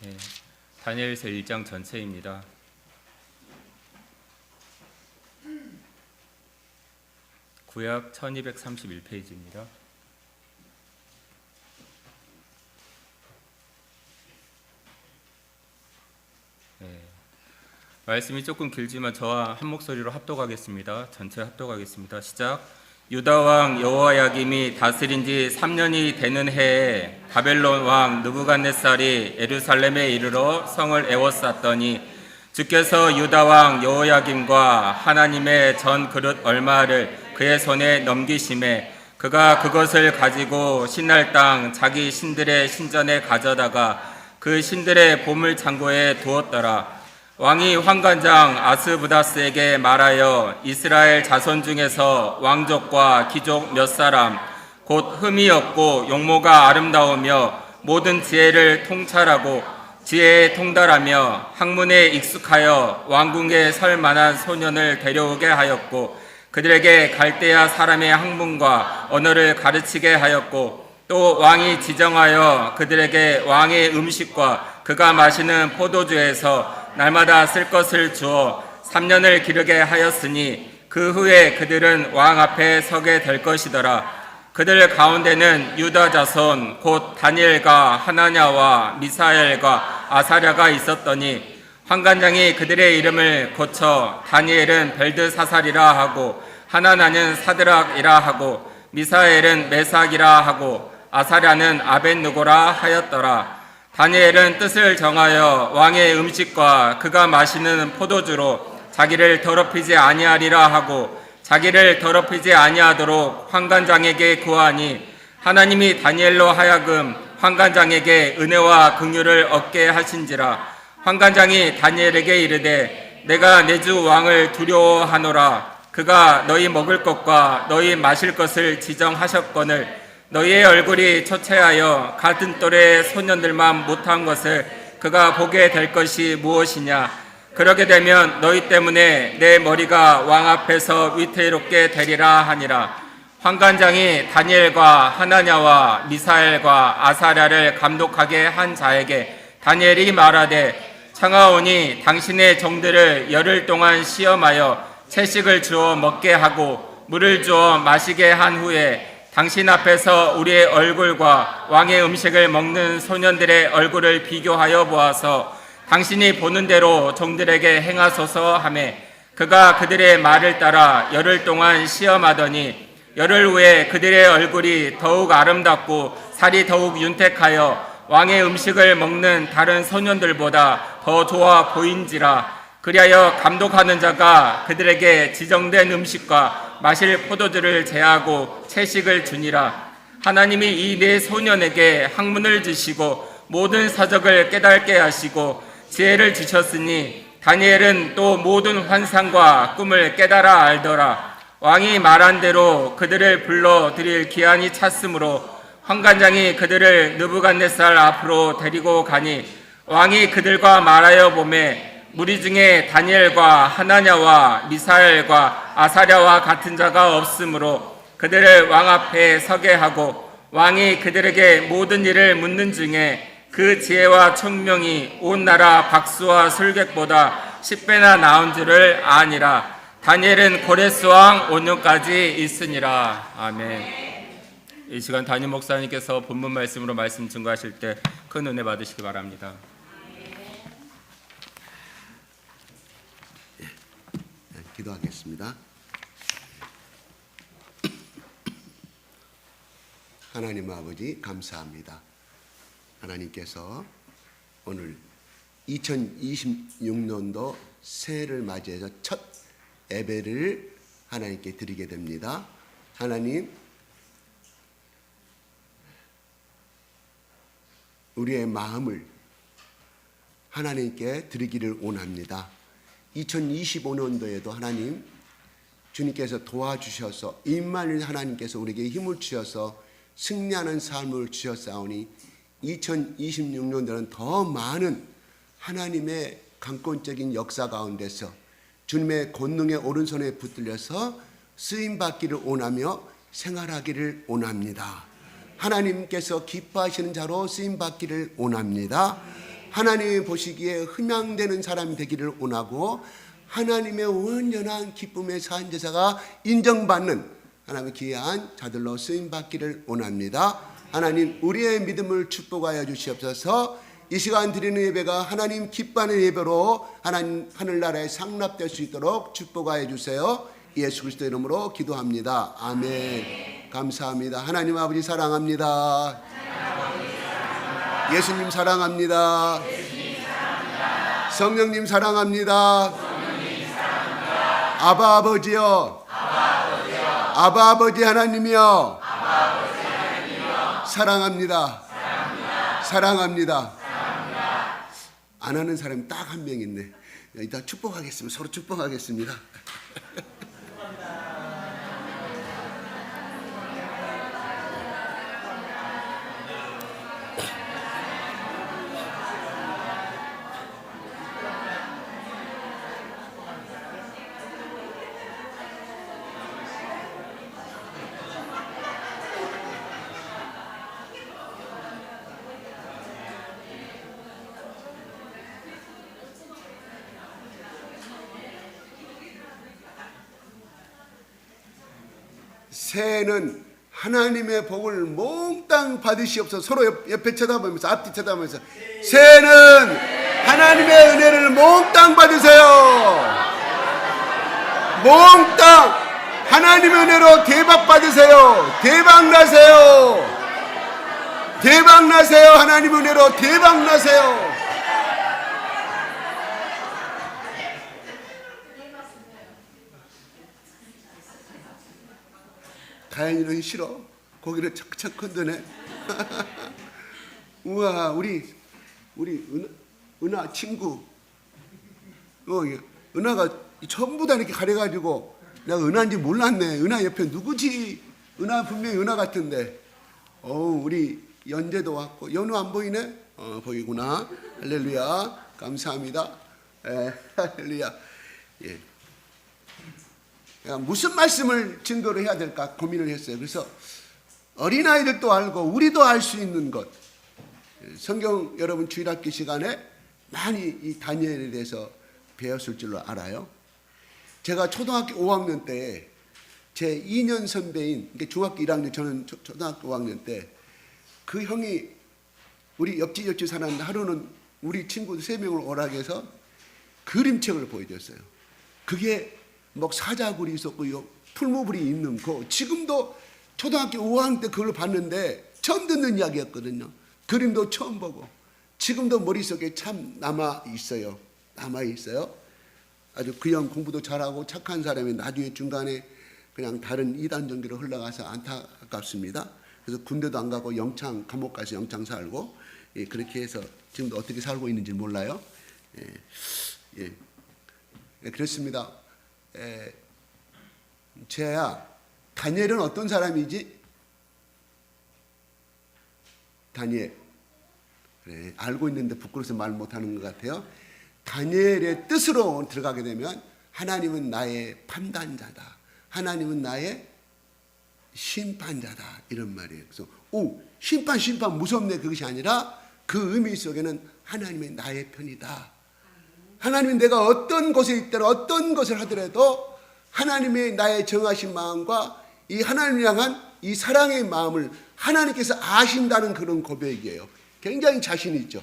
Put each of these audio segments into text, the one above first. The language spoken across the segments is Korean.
예, 다니엘서 1장 전체입니다. 구약 1231페이지입니다. 말씀이 조금 길지만 저와 한 목소리로 합독하겠습니다. 전체 합독하겠습니다. 시작. 유다 왕 여호야김이 다스린 지 3년이 되는 해에 바벨론 왕 느부갓네살이 예루살렘에 이르러 성을 에워쌌더니 주께서 유다 왕 여호야김과 하나님의 전 그릇 얼마를 그의 손에 넘기심에 그가 그것을 가지고 신할 땅 자기 신들의 신전에 가져다가 그 신들의 보물 창고에 두었더라. 왕이 환관장 아스부다스에게 말하여 이스라엘 자손 중에서 왕족과 귀족 몇 사람 곧 흠이 없고 용모가 아름다우며 모든 지혜를 통찰하고 지혜에 통달하며 학문에 익숙하여 왕궁에 설 만한 소년을 데려오게 하였고 그들에게 갈대아 사람의 학문과 언어를 가르치게 하였고 또 왕이 지정하여 그들에게 왕의 음식과 그가 마시는 포도주에서 날마다 쓸 것을 주어 3년을 기르게 하였으니 그 후에 그들은 왕 앞에 서게 될 것이더라. 그들 가운데는 유다 자손 곧 다니엘과 하나냐와 미사엘과 아사랴가 있었더니 환관장이 그들의 이름을 고쳐 다니엘은 벨드사살이라 하고 하나냐는 사드락이라 하고 미사엘은 메삭이라 하고 아사랴는 아벳느고라 하였더라. 다니엘은 뜻을 정하여 왕의 음식과 그가 마시는 포도주로 자기를 더럽히지 아니하리라 하고 자기를 더럽히지 아니하도록 환관장에게 구하니 하나님이 다니엘로 하여금 환관장에게 은혜와 긍휼을 얻게 하신지라. 환관장이 다니엘에게 이르되 내가 내 주 왕을 두려워하노라. 그가 너희 먹을 것과 너희 마실 것을 지정하셨거늘 너희의 얼굴이 초췌하여 같은 또래의 소년들만 못한 것을 그가 보게 될 것이 무엇이냐. 그러게 되면 너희 때문에 내 머리가 왕 앞에서 위태롭게 되리라 하니라. 환관장이 다니엘과 하나냐와 미사엘과 아사랴를 감독하게 한 자에게 다니엘이 말하되 청하오니 당신의 종들을 열흘 동안 시험하여 채식을 주어 먹게 하고 물을 주어 마시게 한 후에 당신 앞에서 우리의 얼굴과 왕의 음식을 먹는 소년들의 얼굴을 비교하여 보아서 당신이 보는 대로 종들에게 행하소서 하매 그가 그들의 말을 따라 열흘 동안 시험하더니 열흘 후에 그들의 얼굴이 더욱 아름답고 살이 더욱 윤택하여 왕의 음식을 먹는 다른 소년들보다 더 좋아 보인지라. 그리하여 감독하는 자가 그들에게 지정된 음식과 마실 포도주를 제하고 채식을 주니라. 하나님이 이 네 소년에게 학문을 주시고 모든 사적을 깨닫게 하시고 지혜를 주셨으니 다니엘은 또 모든 환상과 꿈을 깨달아 알더라. 왕이 말한 대로 그들을 불러 드릴 기한이 찼으므로 환관장이 그들을 느부갓네살 앞으로 데리고 가니 왕이 그들과 말하여 보매 무리 중에 다니엘과 하나냐와 미사엘과 아사랴와 같은 자가 없으므로 그들을 왕 앞에 서게 하고 왕이 그들에게 모든 일을 묻는 중에 그 지혜와 총명이 온 나라 박수와 술객보다 10배나 나은 줄을 아니라. 다니엘은 고레스 왕 5년까지 있으니라. 아멘. 이 시간 담임 목사님께서 본문 말씀으로 말씀 증거하실 때 큰 은혜 받으시기 바랍니다. 기도하겠습니다. 하나님 아버지 감사합니다. 하나님께서 오늘 2026년도 새해를 맞이해서 첫 예배를 하나님께 드리게 됩니다. 하나님, 우리의 마음을 하나님께 드리기를 원합니다. 2025년도에도 하나님 주님께서 도와주셔서 임마누엘 하나님께서 우리에게 힘을 주셔서 승리하는 삶을 주셨사오니 2026년도는 더 많은 하나님의 강권적인 역사 가운데서 주님의 권능의 오른손에 붙들려서 쓰임받기를 원하며 생활하기를 원합니다. 하나님께서 기뻐하시는 자로 쓰임받기를 원합니다. 하나님이 보시기에 흠양되는 사람이 되기를 원하고 하나님의 온전한 기쁨의 사한제사가 인정받는 하나님의 귀한 자들로 쓰임받기를 원합니다. 하나님 우리의 믿음을 축복하여 주시옵소서. 이 시간 드리는 예배가 하나님 기뻐하는 예배로 하나님 하늘나라에 상납될 수 있도록 축복하여 주세요. 예수 그리스도의 이름으로 기도합니다. 아멘. 감사합니다. 하나님 아버지 사랑합니다. 예수님 사랑합니다. 성령님 사랑합니다. 아바 아버지요. 아바 아버지 하나님이요. 사랑합니다. 사랑합니다. 안 하는 사람이 딱 한 명 있네. 이따 축복하겠습니다. 서로 축복하겠습니다. 새해는 하나님의 복을 몽땅 받으시옵소서. 서로 옆에 쳐다보면서 앞뒤 쳐다보면서 새해는 하나님의 은혜를 몽땅 받으세요. 몽땅 하나님의 은혜로 대박 받으세요. 대박 나세요. 대박 나세요. 하나님의 은혜로 대박 나세요. 다현이는 싫어. 고기를 척척 건드네. 우와, 우리 은하 친구. 은하가 전부 다 이렇게 가려가지고 내가 은하인지 몰랐네. 은하 옆에 누구지? 은하 분명히 은하 같은데. 우리 연재도 왔고 연우 안 보이네? 보이구나. 할렐루야. 감사합니다. 할렐루야. 예. 무슨 말씀을 증거로 해야 될까 고민을 했어요. 그래서 어린아이들도 알고 우리도 알 수 있는 것. 성경 여러분 주일학기 시간에 많이 이 다니엘에 대해서 배웠을 줄로 알아요. 제가 초등학교 5학년 때 제 2년 선배인 중학교 1학년 저는 초등학교 5학년 때 그 형이 우리 옆집 사는데 하루는 우리 친구들 3명을 오락해서 그림책을 보여줬어요. 그게 막 사자굴이 있었고 풀무불이 있는 거. 지금도 초등학교 5학년 때 그걸 봤는데 처음 듣는 이야기였거든요. 그림도 처음 보고 지금도 머릿속에 참 남아 있어요. 아주 그 형 공부도 잘하고 착한 사람이 나중에 중간에 그냥 다른 이단 전기로 흘러가서 안타깝습니다. 그래서 군대도 안 가고 영창 감옥 가서 영창 살고 그렇게 해서 지금도 어떻게 살고 있는지 몰라요. 그렇습니다. 제야 다니엘은 어떤 사람이지? 다니엘. 그래, 알고 있는데 부끄러워서 말 못하는 것 같아요. 다니엘의 뜻으로 들어가게 되면 하나님은 나의 판단자다. 하나님은 나의 심판자다. 이런 말이에요. 그래서 심판 무섭네. 그것이 아니라 그 의미 속에는 하나님의 나의 편이다. 하나님은 내가 어떤 곳에 있더라 어떤 것을 하더라도 하나님의 나의 정하신 마음과 이 하나님을 향한 이 사랑의 마음을 하나님께서 아신다는 그런 고백이에요. 굉장히 자신 있죠.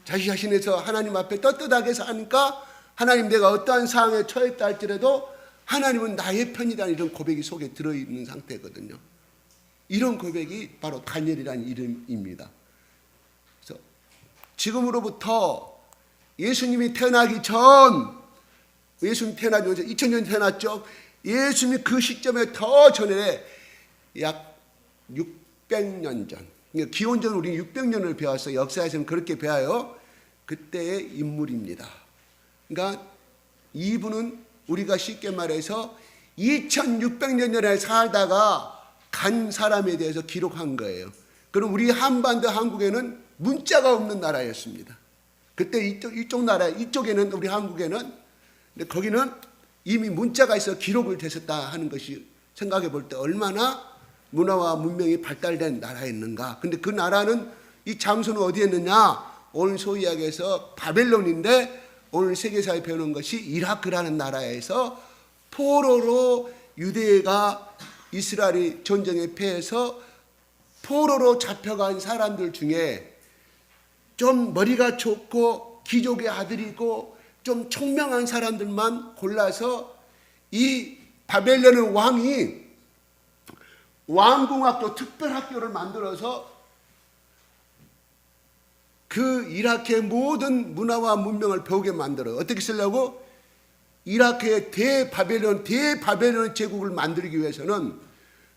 자신에서 하나님 앞에 떳떳하게 사니까 하나님 내가 어떠한 상황에 처했다 할지라도 하나님은 나의 편이라는 이런 고백이 속에 들어있는 상태거든요. 이런 고백이 바로 다니엘이라는 이름입니다. 그래서 지금으로부터 예수님이 태어나기 전, 예수님 태어나기 전 2000년 태어났죠. 예수님이 그 시점에 더 전에 약 600년 전, 기원전 우리 600년을 배웠어요. 역사에서는 그렇게 배워요. 그때의 인물입니다. 그러니까 이분은 우리가 쉽게 말해서 2600년 전에 살다가 간 사람에 대해서 기록한 거예요. 그럼 우리 한반도 한국에는 문자가 없는 나라였습니다. 그때 이쪽 나라, 이쪽에는 우리 한국에는, 근데 거기는 이미 문자가 있어 기록을 됐었다 하는 것이 생각해 볼 때 얼마나 문화와 문명이 발달된 나라였는가. 근데 그 나라는 이 장소는 어디였느냐? 오늘 소위 이야기해서 바벨론인데 오늘 세계사에 배우는 것이 이라크라는 나라에서 포로로 유대가 이스라엘이 전쟁에 패해서 포로로 잡혀간 사람들 중에 좀 머리가 좋고 귀족의 아들이고 좀 총명한 사람들만 골라서 이 바벨론의 왕이 왕궁학교 특별학교를 만들어서 그 이라크의 모든 문화와 문명을 배우게 만들어요. 어떻게 쓰려고? 이라크의 대바벨론 제국을 만들기 위해서는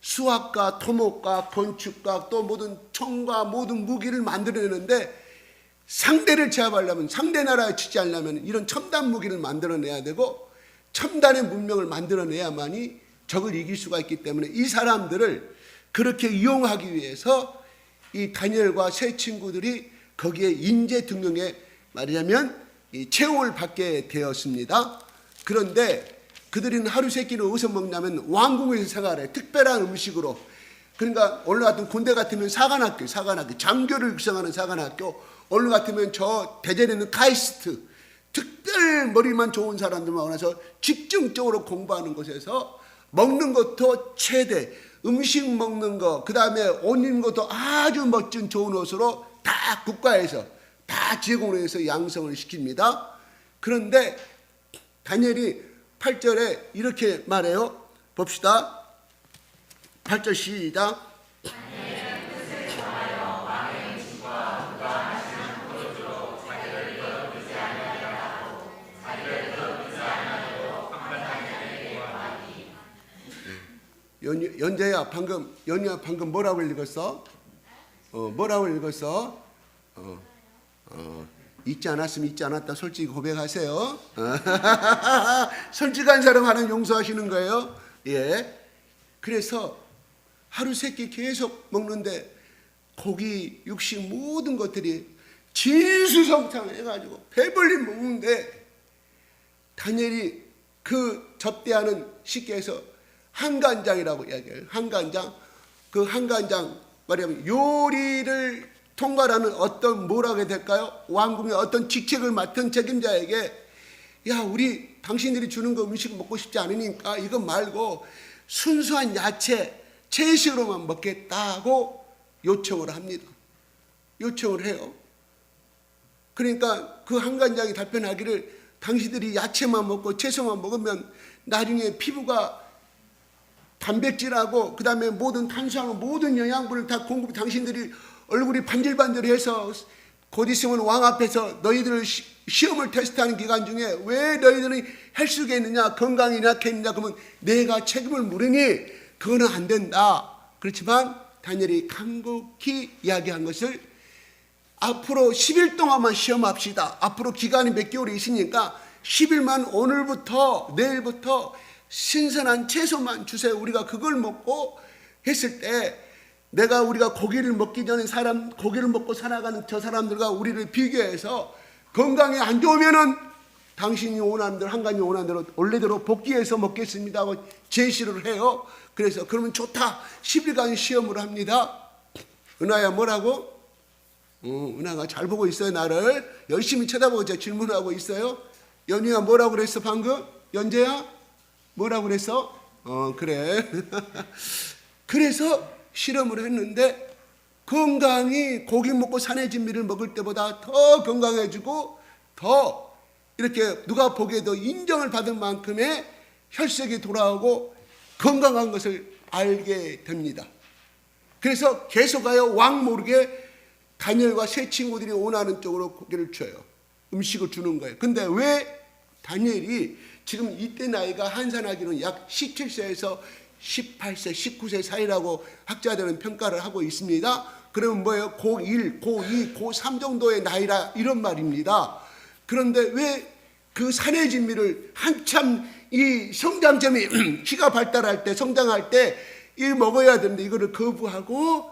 수학과 토목과 건축과 또 모든 총과 모든 무기를 만들어내는데 상대를 제압하려면, 상대 나라에 치지 않으려면 이런 첨단 무기를 만들어내야 되고 첨단의 문명을 만들어내야만이 적을 이길 수가 있기 때문에 이 사람들을 그렇게 이용하기 위해서 이 다니엘과 세 친구들이 거기에 인재 등용에 말하자면 이 채용을 받게 되었습니다. 그런데 그들은 하루 세 끼를 어디서 먹냐면 왕궁에서 생활해. 특별한 음식으로. 그러니까 오늘 같은 군대 같으면 사관학교, 장교를 육성하는 사관학교, 오늘 같으면 저 대전에 있는 카이스트, 특별 머리만 좋은 사람들만 와서 집중적으로 공부하는 곳에서 먹는 것도 최대, 음식 먹는 거, 그 다음에 옷 입는 것도 아주 멋진 좋은 옷으로 다 국가에서 다 제공을 해서 양성을 시킵니다. 그런데 다니엘이 8절에 이렇게 말해요. 봅시다. 8절 시작. 연재야 방금 뭐라고 읽었어? 뭐라고 읽었어? 잊지 않았으면 잊지 않았다 솔직히 고백하세요. 솔직한 사람 하나님 용서하시는 거예요. 예. 그래서 하루 세 끼 계속 먹는데 고기, 육식 모든 것들이 진수성찬해가지고 배불리 먹는데 다니엘이 그 접대하는 식계에서 한간장이라고 이야기해요. 한간장. 그 한간장 말하자면 요리를 통과하는 어떤 뭐라고 해야 될까요? 왕궁의 어떤 직책을 맡은 책임자에게 야 우리 당신들이 주는 거 음식 먹고 싶지 않으니까 이거 말고 순수한 야채 채식으로만 먹겠다고 요청을 합니다. 요청을 해요. 그러니까 그 한간장이 답변하기를 당신들이 야채만 먹고 채소만 먹으면 나중에 피부가 단백질하고 그 다음에 모든 탄수화물 모든 영양분을 다 공급 당신들이 얼굴이 반질반질해서 곧 있으면 왕 앞에서 너희들을 시험을 테스트하는 기간 중에 왜 너희들이 헬스게 있느냐 건강이 약했느냐 그러면 내가 책임을 물으니 그거는 안 된다. 그렇지만 다니엘이 간곡히 이야기한 것을 앞으로 10일 동안만 시험합시다. 앞으로 기간이 몇 개월이 있으니까 10일만 오늘부터 내일부터 신선한 채소만 주세요. 우리가 그걸 먹고 했을 때 우리가 고기를 먹기 전에 고기를 먹고 살아가는 저 사람들과 우리를 비교해서 건강이 안 좋으면은 당신이 원하는 대로 한간이 원하는 대로 원래대로 복귀해서 먹겠습니다 하고 제시를 해요. 그래서 그러면 좋다. 10일간 시험을 합니다. 은하야 뭐라고? 은하가 잘 보고 있어요. 나를 열심히 쳐다보고 질문하고 있어요. 연희야 뭐라고 그랬어 방금? 연재야 뭐라고 그랬어? 그래. 그래서 실험을 했는데 건강이 고기 먹고 산의 진미를 먹을 때보다 더 건강해지고 더 이렇게 누가 보기에도 인정을 받을 만큼의 혈색이 돌아오고 건강한 것을 알게 됩니다. 그래서 계속하여 왕 모르게 다니엘과 세 친구들이 원하는 쪽으로 고개를 쳐요. 음식을 주는 거예요. 근데 왜 다니엘이 지금 이때 나이가 한산하기는 약 17세에서 18세, 19세 사이라고 학자들은 평가를 하고 있습니다. 그러면 뭐예요? 고1, 고2, 고3 정도의 나이라 이런 말입니다. 그런데 왜 그 산의 진미를 한참 이 성장점이 키가 발달할 때 성장할 때 이 먹어야 되는데 이거를 거부하고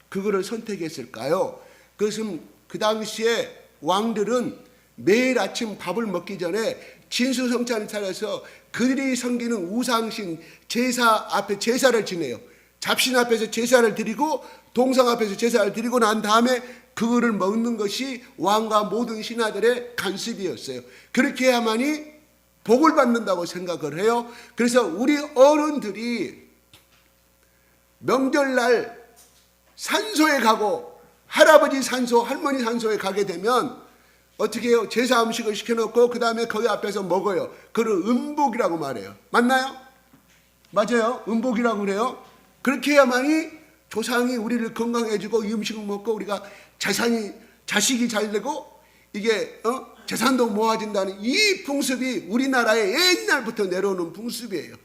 그거를 선택했을까요? 그것은 그 당시에 왕들은 매일 아침 밥을 먹기 전에 진수성찬을 차려서 그들이 섬기는 우상신 제사 앞에 제사를 지내요. 잡신 앞에서 제사를 드리고 동상 앞에서 제사를 드리고 난 다음에 그거를 먹는 것이 왕과 모든 신하들의 간습이었어요. 그렇게 해야만이 복을 받는다고 생각을 해요. 그래서 우리 어른들이 명절날 산소에 가고 할아버지 산소, 할머니 산소에 가게 되면 어떻게 해요? 제사 음식을 시켜놓고 그 다음에 거기 앞에서 먹어요. 그걸 음복이라고 말해요. 맞나요? 맞아요. 음복이라고 그래요. 그렇게 해야만이 조상이 우리를 건강해지고 이 음식을 먹고 우리가 자식이 잘 되고 이게 재산도 모아진다는 이 풍습이 우리나라에 옛날부터 내려오는 풍습이에요.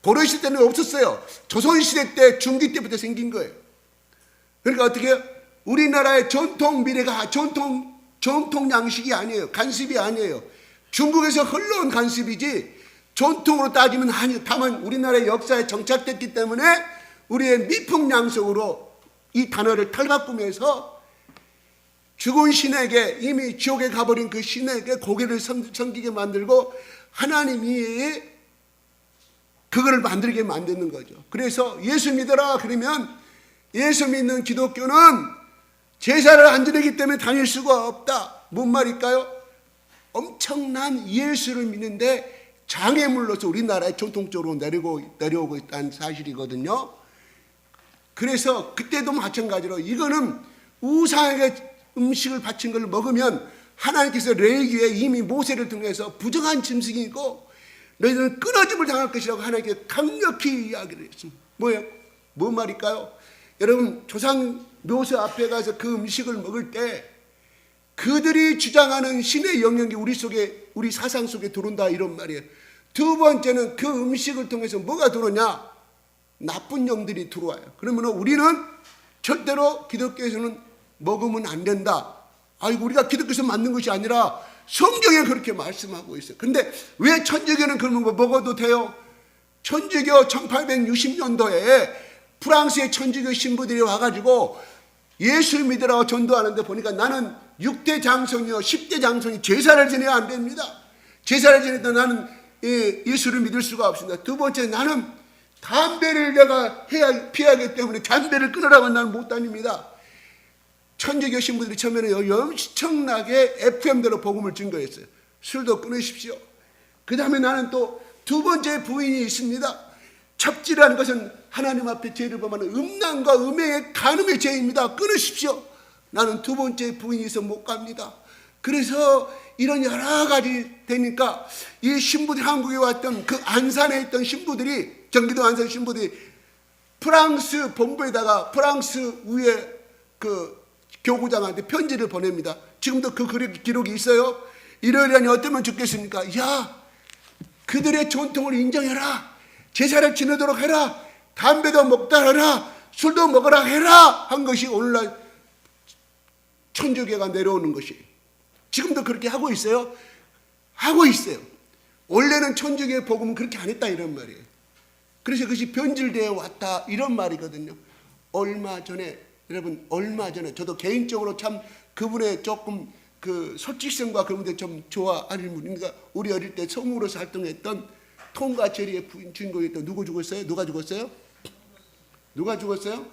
고려시대 때는 없었어요. 조선시대 때 중기 때부터 생긴 거예요. 그러니까 어떻게 해요? 우리나라의 전통 미래가 전통 양식이 아니에요. 간습이 아니에요. 중국에서 흘러온 간습이지 전통으로 따지면 아니에요. 다만 우리나라의 역사에 정착됐기 때문에 우리의 미풍양속으로 이 단어를 탈바꿈해서 죽은 신에게 이미 지옥에 가버린 그 신에게 고개를 섬기게 만들고 하나님이 그거를 만들게 만드는 거죠. 그래서 예수 믿어라 그러면 예수 믿는 기독교는 제사를 안 지내기 때문에 다닐 수가 없다. 뭔 말일까요? 엄청난 예수를 믿는데 장애물로서 우리나라에 전통적으로 내려오고 있다는 사실이거든요. 그래서 그때도 마찬가지로 이거는 우상에게 음식을 바친 걸 먹으면 하나님께서 레위기에 이미 모세를 통해서 부정한 짐승이고 너희들은 끊어짐을 당할 것이라고 하나님께 강력히 이야기를 했습니다. 뭐예요? 뭔 말일까요? 여러분 조상 묘소 앞에 가서 그 음식을 먹을 때 그들이 주장하는 신의 영역이 우리 사상 속에 들어온다 이런 말이에요. 두 번째는 그 음식을 통해서 뭐가 들어오냐? 나쁜 영들이 들어와요. 그러면 우리는 절대로 기독교에서는 먹으면 안 된다. 아이고 우리가 기독교에서 만든 것이 아니라 성경에 그렇게 말씀하고 있어요. 근데 왜 천주교는 그러면 먹어도 돼요? 천주교 1860년도에 프랑스의 천주교 신부들이 와가지고 예수 믿으라고 전도하는데 보니까 나는 6대 장성이요 10대 장성이 제사를 지내야 안 됩니다. 제사를 지내도 나는 예수를 믿을 수가 없습니다. 두 번째 나는 담배를 내가 피하기 때문에 담배를 끊으라고 나는 못 다닙니다. 천주교 신부들이 처음에는 엄청나게 FM대로 복음을 증거했어요. 술도 끊으십시오. 그 다음에 나는 또 두 번째 부인이 있습니다. 첩지라는 것은 하나님 앞에 죄를 범하는 음란과 음행의 간음의 죄입니다. 끊으십시오. 나는 두 번째 부인이 있어 못 갑니다. 그래서 이런 여러 가지 되니까 이 신부들이 한국에 왔던 그 안산에 있던 신부들이 경기도 안산 신부들이 프랑스 본부에다가 프랑스 위에 그 교구장한테 편지를 보냅니다. 지금도 그 기록이 있어요. 이러려니 어쩌면 좋겠습니까? 야, 그들의 전통을 인정해라. 제사를 지내도록 해라. 담배도 먹다 해라. 술도 먹으라 해라. 한 것이 오늘날 천주교가 내려오는 것이. 지금도 그렇게 하고 있어요. 하고 있어요. 원래는 천주교의 복음은 그렇게 안 했다 이런 말이에요. 그래서 그것이 변질되어 왔다 이런 말이거든요. 얼마 전에 저도 개인적으로 참 그분의 조금 그 솔직성과 그런 데 좀 좋아하는 분이니까 우리 어릴 때 성우로서 활동했던 톰과 제리의 주인공이었던 누구 죽었어요? 누가 죽었어요? 누가 죽었어요?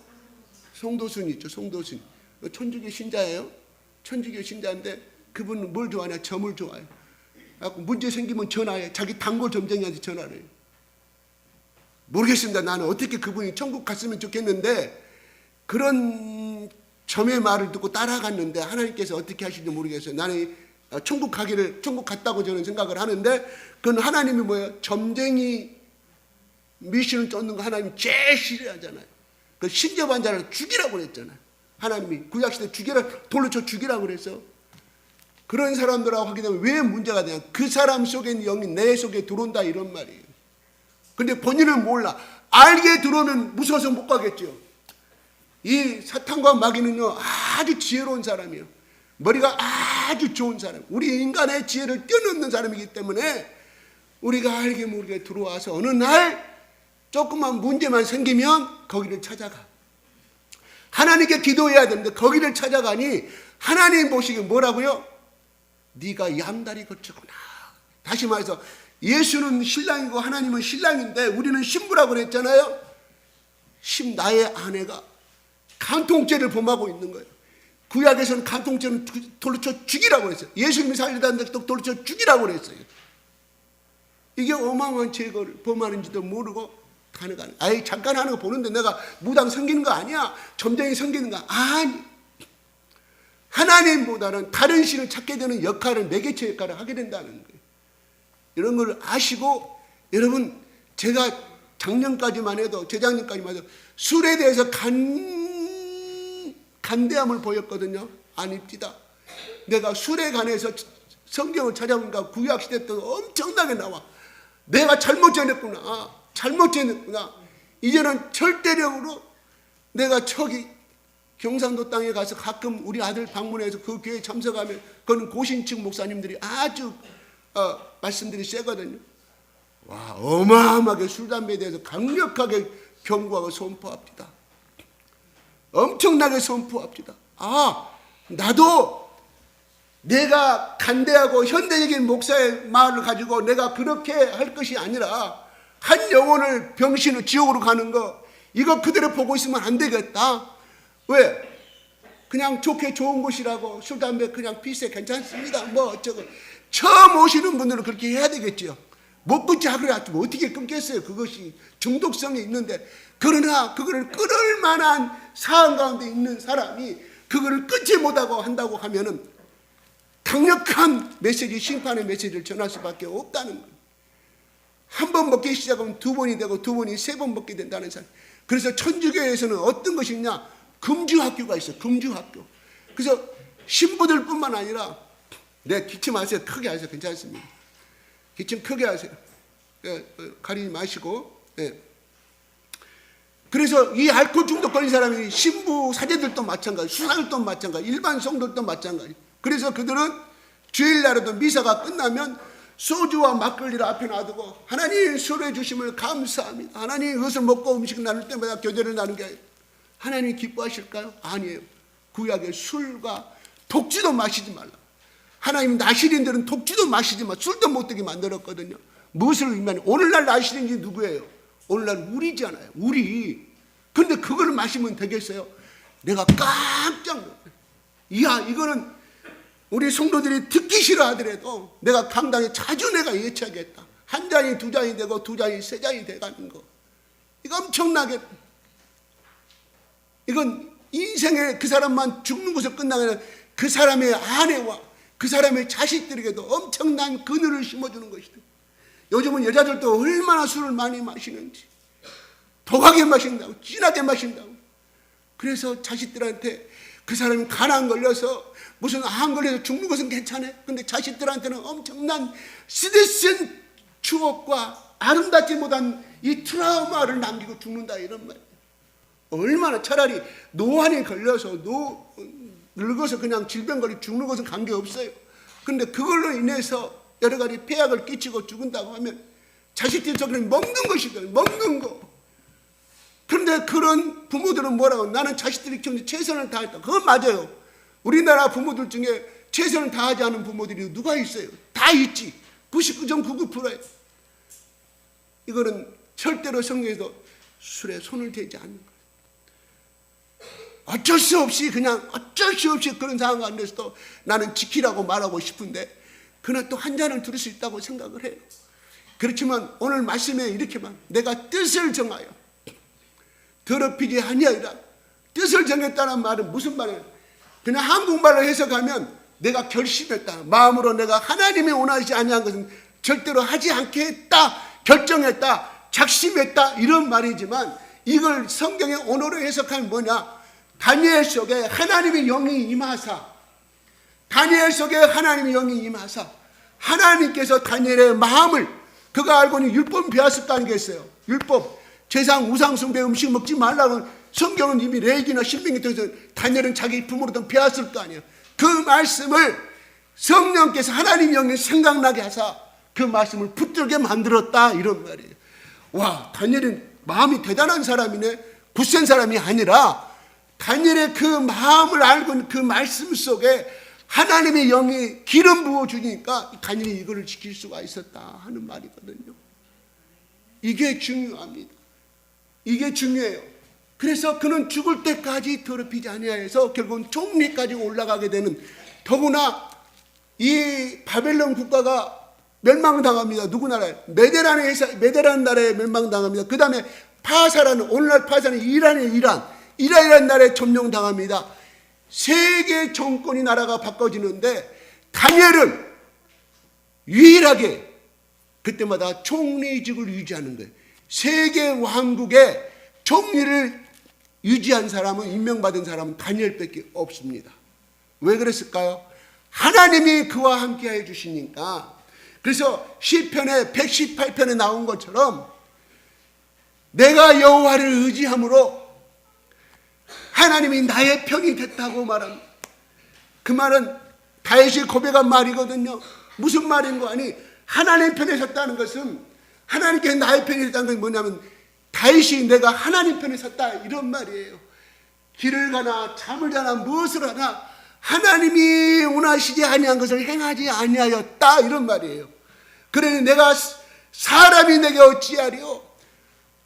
송도순 있죠. 송도순. 천주교 신자예요. 천주교 신자인데 그분은 뭘 좋아하냐? 점을 좋아해요. 문제 생기면 전화해. 자기 단골 점쟁이한테 전화를 해요. 모르겠습니다. 나는 어떻게 그분이 천국 갔으면 좋겠는데 그런 점의 말을 듣고 따라갔는데 하나님께서 어떻게 하실지 모르겠어요. 나는 천국 갔다고 저는 생각을 하는데 그건 하나님이 뭐예요? 점쟁이 미션을 쫓는 거 하나님이 제일 싫어하잖아요. 그 신접한 자를 죽이라고 그랬잖아요. 하나님이 구약시대 돌로 쳐 죽이라고 그랬어. 그런 사람들하고 하게 되면 왜 문제가 되냐? 그 사람 속에 있는 영이 내 속에 들어온다 이런 말이에요. 근데 본인은 몰라. 알게 들어오면 무서워서 못 가겠죠. 이 사탄과 마귀는요 아주 지혜로운 사람이에요. 머리가 아주 좋은 사람. 우리 인간의 지혜를 뛰어넘는 사람이기 때문에 우리가 알게 모르게 들어와서 어느 날 조그만 문제만 생기면 거기를 찾아가. 하나님께 기도해야 되는데 거기를 찾아가니 하나님 보시기에 뭐라고요? 네가 양다리 걸쳤구나. 다시 말해서 예수는 신랑이고 하나님은 신랑인데 우리는 신부라고 그랬잖아요. 나의 아내가 간통죄를 범하고 있는 거예요. 구약에서는 간통죄는 돌로 쳐 죽이라고 그랬어요. 예수님이 살리다는데 또 돌로 쳐 죽이라고 그랬어요. 이게 어마어마한 죄를 범하는지도 모르고 가능한. 아이 잠깐 하는 거 보는데 내가 무당 섬기는 거 아니야? 점쟁이 섬기는 거 아니. 하나님보다는 다른 신을 찾게 되는 역할을, 매개체 역할을 하게 된다는 거예요. 이런 걸 아시고, 여러분, 제가 작년까지만 해도, 재작년까지만 해도 술에 대해서 간대함을 보였거든요. 아닙니다. 내가 술에 관해서 성경을 찾아보니까 구약시대 때 엄청나게 나와. 내가 잘못 지냈구나. 이제는 절대적으로 내가 경상도 땅에 가서 가끔 우리 아들 방문해서 그 교회에 참석하면, 그건 고신층 목사님들이 아주 말씀들이 세거든요. 와, 어마어마하게 술, 담배에 대해서 강력하게 경고하고 선포합니다. 엄청나게 선포합니다. 나도 내가 간대하고 현대적인 목사의 마음을 가지고 내가 그렇게 할 것이 아니라 한 영혼을 병신으로 지옥으로 가는 거, 이거 그대로 보고 있으면 안 되겠다. 왜? 그냥 좋은 곳이라고 술, 담배 그냥 비싸 괜찮습니다. 뭐 어쩌고. 처음 오시는 분들은 그렇게 해야 되겠죠. 못 끊지 하더라도 어떻게 끊겠어요. 그것이 중독성이 있는데. 그러나 그거를 끊을 만한 상황 가운데 있는 사람이 그거를 끊지 못하고 한다고 하면은 강력한 메시지, 심판의 메시지를 전할 수밖에 없다는 거예요. 한 번 먹기 시작하면 두 번이 되고, 두 번이 세 번 먹게 된다는 사람. 그래서 천주교에서는 어떤 것이 있냐? 금주학교가 있어요. 금주학교. 그래서 신부들뿐만 아니라, 기침하세요. 크게 하세요. 괜찮습니다. 기침 크게 하세요. 가리지 마시고. 그래서 이 알코올 중독 걸린 사람이 신부 사제들도 마찬가지, 수사들도 마찬가지, 일반 성도들도 마찬가지. 그래서 그들은 주일날에도 미사가 끝나면 소주와 막걸리를 앞에 놔두고, 하나님 술해 주심을 감사합니다. 하나님 이것을 먹고 음식 나눌 때마다 교제를 나누는 게 하나님이 기뻐하실까요? 아니에요. 구약의 술과 독주도 마시지 말라. 하나님 나시린들은 독주도 마시지 마, 술도 못 되게 만들었거든요. 무엇을 의미하냐? 오늘날 나시린이 누구예요? 오늘날 우리잖아요. 우리. 근데 그걸 마시면 되겠어요? 내가 깜짝 놀랐어요. 이거는 우리 성도들이 듣기 싫어하더라도 내가 강당에 자주 내가 예치하겠다. 한 잔이 두 잔이 되고, 두 잔이 세 잔이 돼가는 거. 이거 엄청나게. 이건 인생에 그 사람만 죽는 것으로 끝나면 그 사람의 아내와 그 사람의 자식들에게도 엄청난 그늘을 심어주는 것이다. 요즘은 여자들도 얼마나 술을 많이 마시는지, 독하게 마신다고, 진하게 마신다고. 그래서 자식들한테 그 사람이 간암 걸려서 무슨 암 걸려서 죽는 것은 괜찮아. 근데 자식들한테는 엄청난 스트레스 추억과 아름답지 못한 이 트라우마를 남기고 죽는다, 이런 말. 얼마나 차라리 노안에 걸려서 늙어서 그냥 질병 걸려 죽는 것은 관계없어요. 근데 그걸로 인해서 여러 가지 폐약을 끼치고 죽은다고 하면 자식들이 저기는 먹는 것이거든요. 먹는 거. 그런데 그런 부모들은 뭐라고? 나는 자식들이 키우는데 최선을 다했다. 그건 맞아요. 우리나라 부모들 중에 최선을 다하지 않은 부모들이 누가 있어요? 다 있지. 99.99%예요. 이거는 절대로 성경에서 술에 손을 대지 않는 거예요. 어쩔 수 없이 그런 상황 가운데서도 나는 지키라고 말하고 싶은데, 그러나 또 한 잔을 들을 수 있다고 생각을 해요. 그렇지만 오늘 말씀에 이렇게만, 내가 뜻을 정하여 더럽히지 아니하리라. 뜻을 정했다는 말은 무슨 말이에요? 그냥 한국말로 해석하면 내가 결심했다. 마음으로 내가 하나님이 원하지 아니한 것은 절대로 하지 않겠다. 결정했다. 작심했다. 이런 말이지만, 이걸 성경의 언어로 해석하면 뭐냐? 다니엘 속에 하나님의 영이 임하사, 하나님께서 다니엘의 마음을, 그가 알고 있는 율법 배웠었다는 게 있어요. 율법, 제상 우상 숭배 음식 먹지 말라고 성경은 이미 레위기나 신명기 통해서 다니엘은 자기 부모로부터 배웠을 거 아니에요. 그 말씀을 성령께서 하나님 영이 생각나게 하사 그 말씀을 붙들게 만들었다, 이런 말이에요. 와, 다니엘은 마음이 대단한 사람이네. 굳센 사람이 아니라 다니엘의 그 마음을 알고 있는 그 말씀 속에 하나님의 영이 기름 부어주니까 다니엘이 이거를 지킬 수가 있었다 하는 말이거든요. 이게 중요합니다. 이게 중요해요. 그래서 그는 죽을 때까지 더럽히지 아니하여서 결국은 총리까지 올라가게 되는, 더구나 이 바벨론 국가가 멸망당합니다. 누구 나라에? 메데라는 나라에 멸망당합니다. 그 다음에 파사라는, 오늘날 파사는 이란이라는 나라에 점령당합니다. 세계 정권이 나라가 바꿔지는데 다니엘은 유일하게 그때마다 총리직을 유지하는 거예요. 세계 왕국의 총리를 유지한 사람은, 임명받은 사람은 다니엘밖에 없습니다. 왜 그랬을까요? 하나님이 그와 함께해 주시니까. 그래서 시편의 118편에 나온 것처럼 내가 여호와를 의지함으로 하나님이 나의 편이 됐다고 말합니다. 그 말은 다윗이 고백한 말이거든요. 무슨 말인 거 아니? 하나님 편에 섰다는 것은, 하나님께 나의 편이 됐다는 것은 뭐냐면 다윗이 내가 하나님 편에 섰다 이런 말이에요. 길을 가나 잠을 자나 무엇을 하나 하나님이 원하시지 아니한 것을 행하지 아니하였다 이런 말이에요. 그러니 내가 사람이 내게 어찌하리요?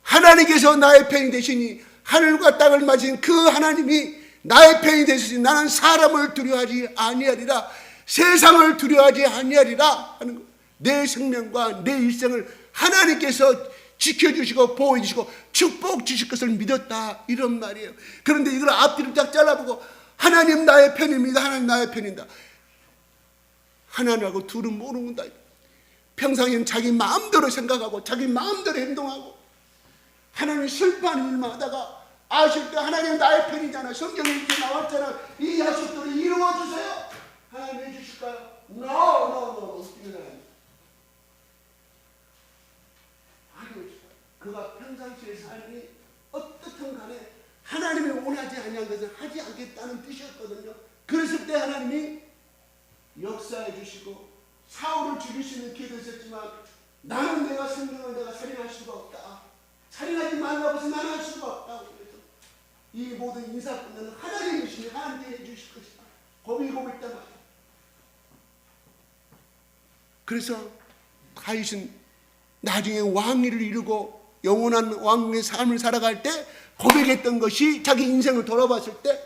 하나님께서 나의 편이 되시니 하늘과 땅을 마신 그 하나님이 나의 편이 되시니 나는 사람을 두려워하지 아니하리라, 세상을 두려워하지 아니하리라 하는 것. 내 생명과 내 일생을 하나님께서 지켜주시고 보호해주시고 축복 주실 것을 믿었다 이런 말이에요. 그런데 이걸 앞뒤를 딱 잘라보고 하나님 나의 편입니다, 하나님 나의 편입니다. 하나님하고 둘은 모르는다. 평상시엔 자기 마음대로 생각하고 자기 마음대로 행동하고 하나님 슬퍼하는 일만 하다가 아실 때 하나님 나의 편이잖아, 성경에 이렇게 나왔잖아, 이 약속들을 이루어주세요. 하나님 해주실까요? No. 그가 평상시의 삶이 어떻든 간에 하나님이 원하지 아니한 것을 하지 않겠다는 뜻이었거든요. 그랬을 때 하나님이 역사해 주시고 사울을 죽일 수 있는 기회도 있었지만 나는 내가 생명을 내가 살인할 수가 없다, 살인하지 말라고 해서 나는 할 수가 없다. 그래서 이 모든 인사권은 하나님이시니 하나님께 해주실 것이다. 고민하고 있단 말이야. 그래서 다윗은 나중에 왕위를 이루고 영원한 왕의 삶을 살아갈 때 고백했던 것이, 자기 인생을 돌아봤을 때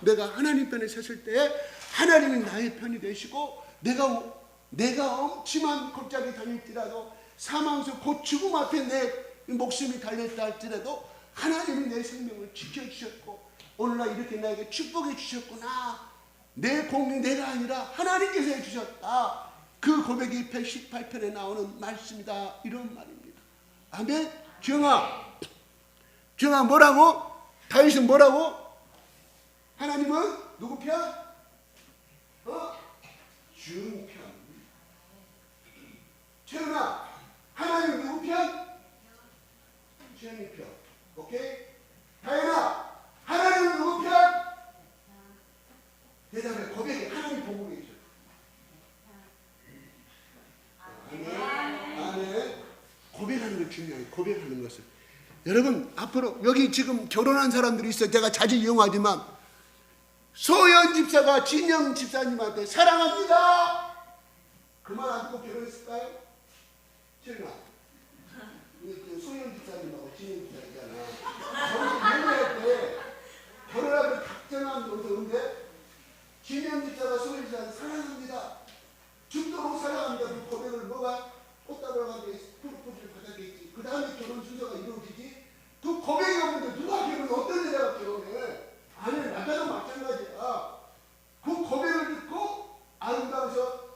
내가 하나님 편에 섰을 때 하나님이 나의 편이 되시고 내가 엄침한 골짜기 다닐지라도 사망에서 곧 죽음 앞에 내 목숨이 달렸다 할지라도 하나님이 내 생명을 지켜주셨고 오늘날 이렇게 나에게 축복해 주셨구나, 내 공이 내가 아니라 하나님께서 해주셨다. 그 고백이 118편에 나오는 말씀이다 이런 말입니다. 아멘. 정아 뭐라고? 다윗은 뭐라고? 하나님은 누구 편? 주님 편. 정아 하나님 누구 편? 주님 편. 오케이? 다윗아 하나님 누구 편? 대답해. 고백해. 하나님 보고 계셔. 아멘. 고백하는 게 중요해요. 고백하는 것을. 여러분 앞으로 여기 지금 결혼한 사람들이 있어요. 제가 자주 이용하지만 소연 집사가 진영 집사님한테 사랑합니다 그 말 안 듣고 결혼했을까요? 지은아, 소연 집사님하고 진영 집사님이잖아. 결혼할 때 결혼하면 작정한 노서인데 진영 집사가 소연 집사한테 사랑합니다, 죽도록 사랑합니다 그 고백을 뭐가 꽃다발 가지고 프로포즈를 받았겠지. 그 다음에 결혼 순서가 이루어지지. 그 고백이 없는데 누가 결혼해? 어떤 여자가 결혼해? 아니 남자도 마찬가지야. 그 고백을 듣고 아름다워서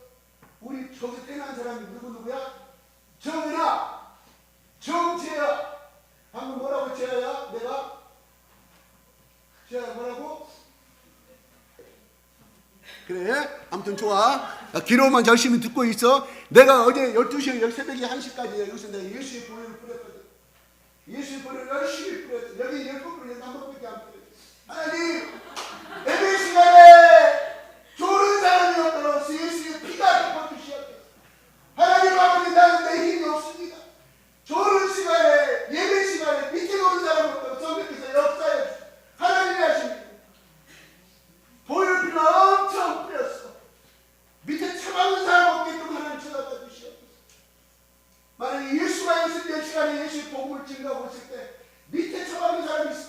우리 저기 태어난 사람이 누구야? 정은아, 정재야. 방금 뭐라고 재야? 내가 재야 뭐라고? 그래? 아무튼 좋아. 기도만 열심히 듣고 있어. 내가 어제 12시에 새벽에 1시까지 여기서 내가 예수의 보혈을 뿌렸거든. 예수의 보혈을 열심히 뿌렸어. 여기 10번 뿌렸는데 한 번밖에 안 뿌렸어. 하나님, 예배 시간에 좋은 사람이 없도록 예수의 피가 덮어주시옵소서. 하나님 아버지, 나는 내 힘이 없습니다. 좋은 시간에, 예배 시간에 밑에 오는 사람 없도록 성령께서 역사해 주시옵소서. 하나님이 하십니다. 보혈 피가 엄청 뿌렸어. 밑에 처박는 사람 없게끔 하나님 쳐다봐 주시옵소서. 만약에 예수가 있을 때 시간에 예수의 복음을 증가하고 있을 때 밑에 처박는 사람이 있을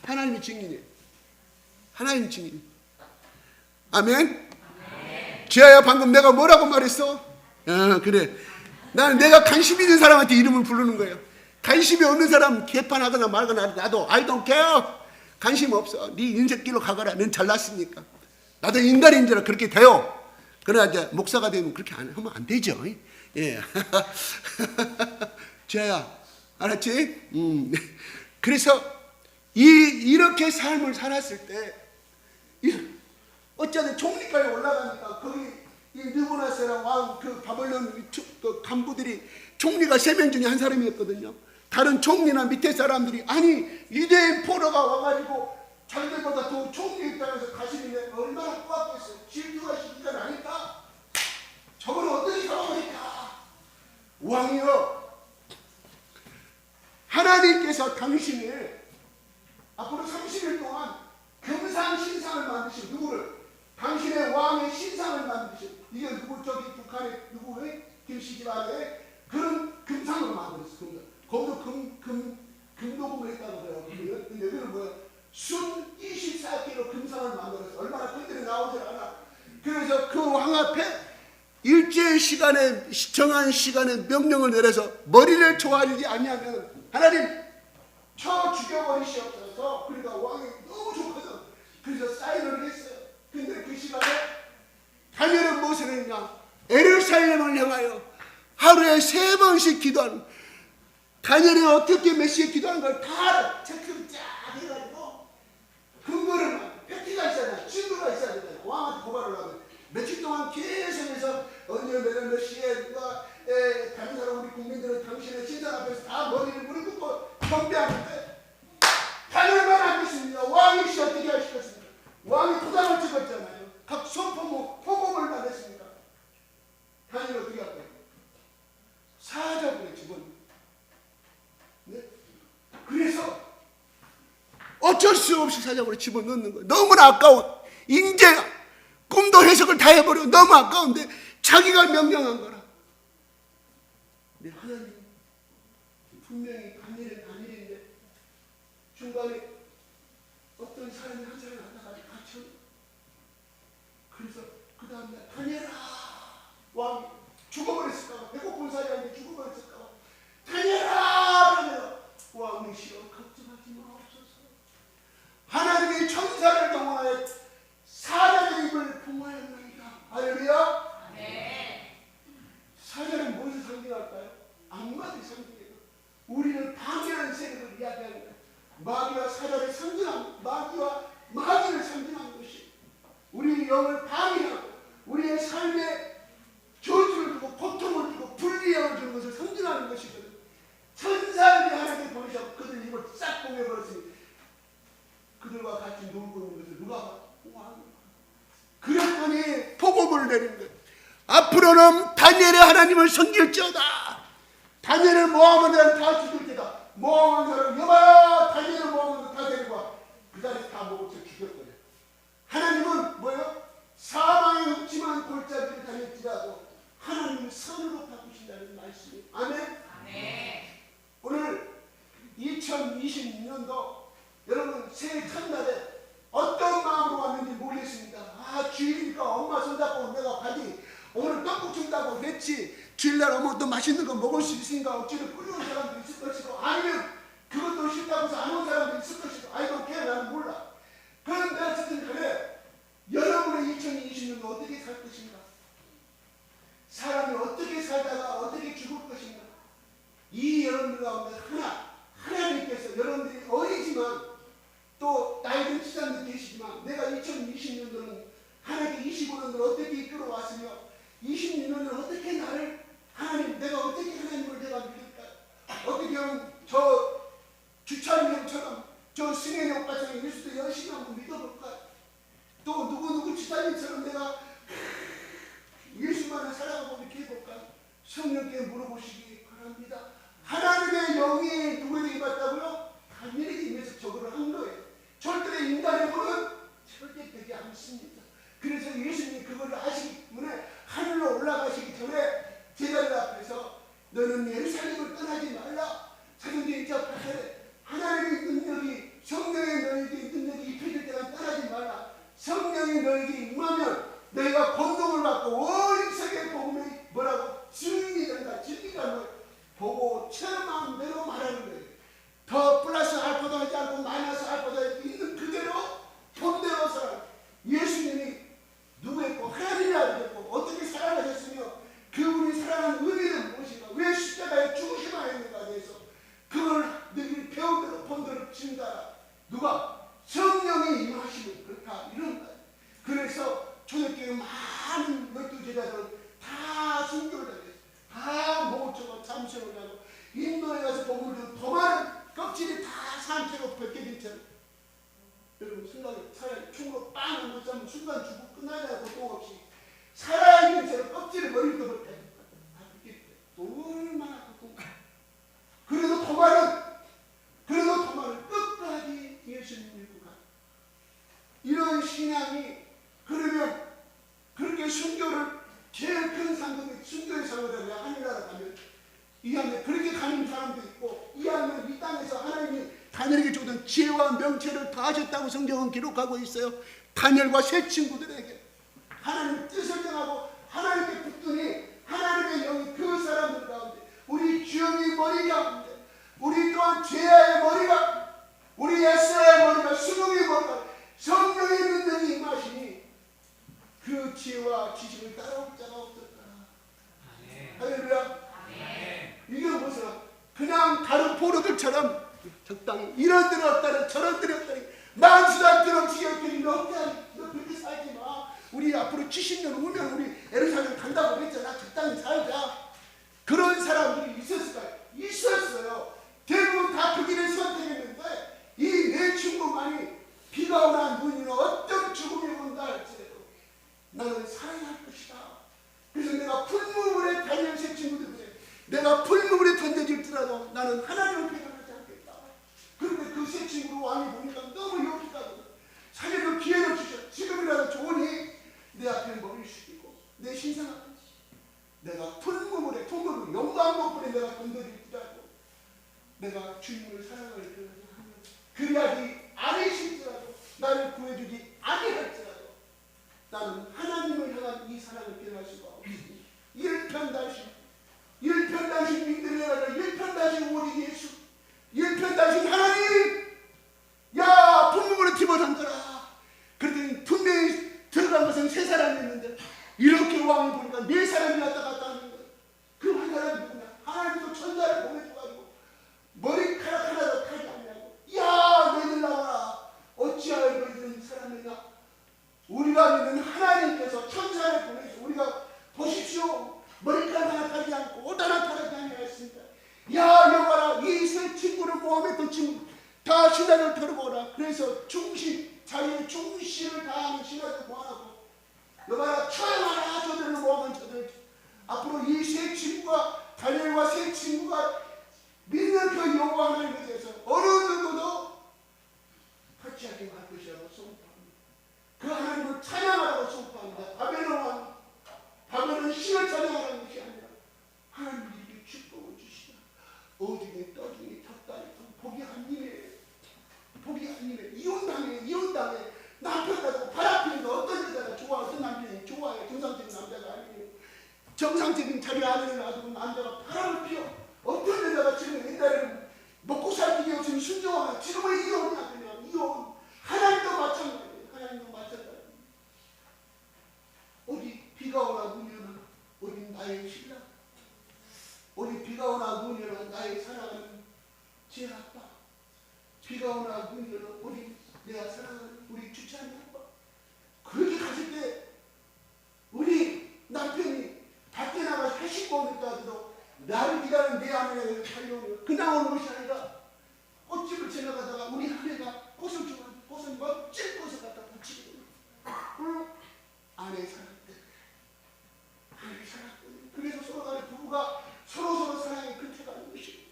하나님이 증인이에요. 하나님 증인. 아멘. 지아야, 방금 내가 뭐라고 말했어? 그래. 내가 관심 있는 사람한테 이름을 부르는 거예요. 관심이 없는 사람 개판하거나 말거나 나도 I don't care. 관심 없어. 네 인생길로 가거라. 넌 잘났으니까. 나도 인간인지라 그렇게 돼요. 그러나 이제 목사가 되면 그렇게 하면 안 되죠. 예. 지아야, 알았지? 그래서 이렇게 삶을 살았을 때 어쩌면 총리까지 올라가니까 거기 이 느부갓네살 왕 그 바벨론 그 간부들이 총리가 3명 중에 한 사람이었거든요. 다른 총리나 밑에 사람들이 아니 유대인 포로가 와가지고 자기들보다 더 총리 입장에서 가시는데 얼마나 꼬았겠어요. 질투가 시기가 나니까 저걸 어떻게 살아보니까 왕이여, 하나님께서 당신을 앞으로 30일 동안 금상신상을 만드시고 누구를? 당신의 왕의 신상을 만드시고 이게 누구 저기 북한의 누구의 김씨 집안에 그런 금상으로 만들었어요. 거기도 금도금을 했다고 그래요. 근데 여기는 뭐야? 순 24kg 금상을 만들었어요. 얼마나 큰들이 나오질 않아. 그래서 그 왕 앞에 일제의 시간에 정한 시간에 명령을 내려서 머리를 조아리지 아니하면 하나님 쳐 죽여버리시옵소서. 그러니까 왕이 너무 좋거든. 그래서 사인을 했어요. 근데 그 시간에 다니엘은 무엇을 했냐? 예루살렘을 향하여 하루에 3번씩 기도하는, 다니엘이 어떻게 몇 시에 기도하는 걸 다 체크를 쫙 해가지고 근거를 팩트가 있어야 돼. 증거가 있어야 되잖아. 왕한테 고발을 하면 며칠 동안 계속해서 언제 몇 시에 누가 다른 사람 우리 국민들은 당신의 신상 앞에서 다 머리를 무릎 꿇고 경배하는데 다니엘만 안 됐습니다. 왕이 씨 어떻게 하시겠습니까? 왕이 도장을 찍었잖아요. 각 소포목을 받았습니다. 다니엘 어떻게 할까요? 사자굴에 집어넣어요. 네? 그래서 어쩔 수 없이 사자굴에 집어넣는 거예요. 너무나 아까워. 인재가 꿈도 해석을 다 해버려. 너무 아까운데 자기가 명령한 거라. 근데 하나님 분명히 다니엘인데 중간에 어떤 사람이 한 사람이 나타나서 갇혀. 그래서 그 다음날 다니엘아, 왕이 죽어버렸을까? 배고픈 사람인데 죽어버렸을까? 다니엘아! 그러면 왕이시여 걱정하지 마옵소서. 하나님의 천사를 동원하여 사자의 입을 봉하였나이다. 할렐루야. 네. 사자는 무엇을 상징할까요? 악마를 상징해요. 우리를 방해하는 세력을 이야기하는 거예요. 마귀와 사자를 상징하는, 마귀를 상징하는 것이 우리의 영을 방해하고 우리의 삶에 저주를 주고 고통을 주고 불리함을 주는 것을 상징하는 것이거든. 천사들이 하나님께 보내셔서 그들 입을 싹 봉해버렸으니 그들과 같이 놀고 있는 것을 누가 보아하는 거야. 그랬더니 복음을 내린 거예요. 앞으로는 다니엘의 하나님을 섬길지어다. 다니엘을 모함하는 사람 다 죽일 때다. 모함하는 사람 여봐야 다니엘을 모함하는 다 데리고 와. 그 자리에 다 모아서 죽였거든. 하나님은 뭐예요? 사망의 흑침한 골짜기를 다닐지라도 하나님은 선으로 바꾸신다는 말씀이에요. 아멘? 아멘. 오늘 2026년도 여러분 새해 첫날에 어떤 마음으로 왔는지 모르겠습니다. 주일이니까 엄마 손잡고 내가 가지. 오늘 떡국 준다고 그랬지. 주일날 어머 또 맛있는 거 먹을 수 있으니까 억지로 끌려온 사람도 있을 것이고 아니면 그것도 싫다고 해서 안 온 사람도 있을 것이고 아이고 걔 나는 몰라. 그런데 어쨌든 그래. 여러분의 2020년도 어떻게 살 것인가? 사람이 어떻게 살다가 어떻게 죽을 것인가? 이 여러분들 가운데 하나님께서 여러분들이 어리지만 또 나이든 지장도 계시지만 내가 2020년도는 하나님께 25년도를 어떻게 이끌어왔으며 26년도는 어떻게 나를 하나님 내가 어떻게 하나님을 내가 믿을까? 어떻게 하면 저 주찬이 형처럼 저 승현이 오빠처럼 예수도 열심히 한번 믿어볼까? 또 누구 지사님처럼 내가 예수만을 살아가고 이렇게 해볼까? 성령께 물어보시기 바랍니다. 하나님의 영이 누구에게 임했다고요? 다니엘에게 임해서 저거를 한 거예요. 절대 인간의 혼은 절대 되지 않습니다. 그래서 예수님이 그걸 아시기 때문에 하늘로 올라가시기 전에 제자들 앞에서 너는 예루살렘을 떠나지 말라. 사도행전 1장 8절에 하나님의 능력이 성령의 거야. 누가? 성령이 임하시면 그렇다 이런 거야. 그래서 초대교회 많은 12제자들은 다 순교를 당했어요. 다 모처가 잠수를 하고 인도에 가서 복음을 좀 더 많은 껍질이 다 산채로 벗겨진 채로 여러분 순간에 차라리 총으로 빵을 못 잡으면 순간 죽고 끝나잖아요. 고통 없이 살아있는 채로 껍질을 머리부터 벗겨야 돼. 얼마나 고통. 그래도 도마는 끝까지 예수님 믿고 가. 이런 신앙이 그러면 그렇게 순교를 제일 큰 상급이 순교의 상급이라고 하늘나라 가면 이 안에 그렇게 가는 사람도 있고 이 안에 이 땅에서 하나님이 다니엘에게 주던 지혜와 명체를 더하셨다고 성경은 기록하고 있어요. 다니엘과 세 친구들에게 하나님 뜻을 정하고 하나님께 붙더니 하나님의 영이 그 사람들 가운데 우리 주영이 머리 가운데 우리 또한 제야의 머리가 우리 에스라의 머리가 수능의 머리가 성령의 능력이 임하시니 그 지혜와 지식을 따라올 자가 없었다. 할렐루야. 이게 무슨 그냥 다른 포로들처럼 적당히 이런 데는 없다니 저런 데는 없다니 만수단처럼 지겹더니 너 그렇게 살지 마. 우리 앞으로 70년 후면 우리 예루살렘 간다고 그랬잖아. 적당히 살자. 그런 사람들이 있었을까요? 있었어요. 대부분 다 그 길을 선택했는데 이 네 친구만이 비가 오나 눈이 오나 어떤 죽음이 온다 할지라도 나는 살아야 할 것이다. 그래서 내가 풀무불에 다니엘 세 친구들 그래. 내가 풀무불에 던져질지라도 나는 하나님을 배반하지 않겠다. 그런데 그 세 친구 왕이 보니까 너무 욕했다고 살려도 기회를 주셔. 지금이라도 좋으니 내 앞에 머리를 숙이고 내 신상을 내가 풀무불에 통로로 영광목불에 내가 던져질지라도 내가 주님을 사랑을 하면 그리하지 아니실지라도 나를 구해주지 아니할지라도 나는 하나님을 향한 이 사랑을 변할 수가 없으니 일편단심 믿음이 아니라 일편단심 오직 예수 일편단심 하나님 야 풀무불에 집어던져라. 그랬더니 분명히 들어간 것은 세 사람이었는데 이렇게 왕을 보니까 네 사람이 왔다 갔다 하는 거예요. 그 한 사람이 누구냐? 하나님도 천사를 보내줘가지고 머리카락 하나도 타지 않냐고. 야 너희들 나와라. 어찌하여 너희들은 사람이냐? 우리가 믿는 하나님께서 천사를 보내서 우리가 보십시오. 머리카락 하나 타지 않고 옷 하나 타지 아니하였습니다. 야 여봐라 이 세 친구를 모함했던 친구 다 신앙을 펴고 오라. 그래서 자기의 중심을 다하는 신앙을 모아놓고 여봐라 처형하라. 저들을 모하면 저들 앞으로 이 세 친구가 다니엘과 세 친구가 믿는 그 여호와 하나님에 대해서 어느 누구도 터치하지 말 것이라고 선포합니다. 그 하나님을 찬양하라고 선포합니다. 바벨론 신을 찬양하라는 것이 아니라 하나님이 축복을 주시다. 어중에 떠중에 턱다리 복이 한 입에 이혼당해 남편 가지고 바라피는 거 어떤 여자가 좋아 어떤 남편이 좋아해. 정상적인 남자가 아니에요. 정상적인 자기 아내를 놔두고 남자가 바람을 피워. 어떤 여자가 지금 옛날에는 먹고 살기 없으면 순종하면 지금은 이혼이 안 되냐. 이혼 하나님도 마찬가지예요. 어디 비가 오나 눈이 오나 어디 나의 신랑 어디 비가 오나 눈이 오나 나의 사랑하는 제 아빠 비가 오나 눈이 오나 어디 내가 사랑하는 우리 주차하는 아빠 그렇게 갔을 때 우리 남편이 밖에 나가서 회식 먹을까 하더라도 나를 기다리는 내 아내가 달려오는 그냥 오는 것이 아니라 꽃집을 지나가다가 우리 아내가 꽃을 주면 꽃을 멋진 꽃을 갖다 붙이고 아내 사랑때 그래서 서로 간에 부부가 서로 사랑이 근처가는 것이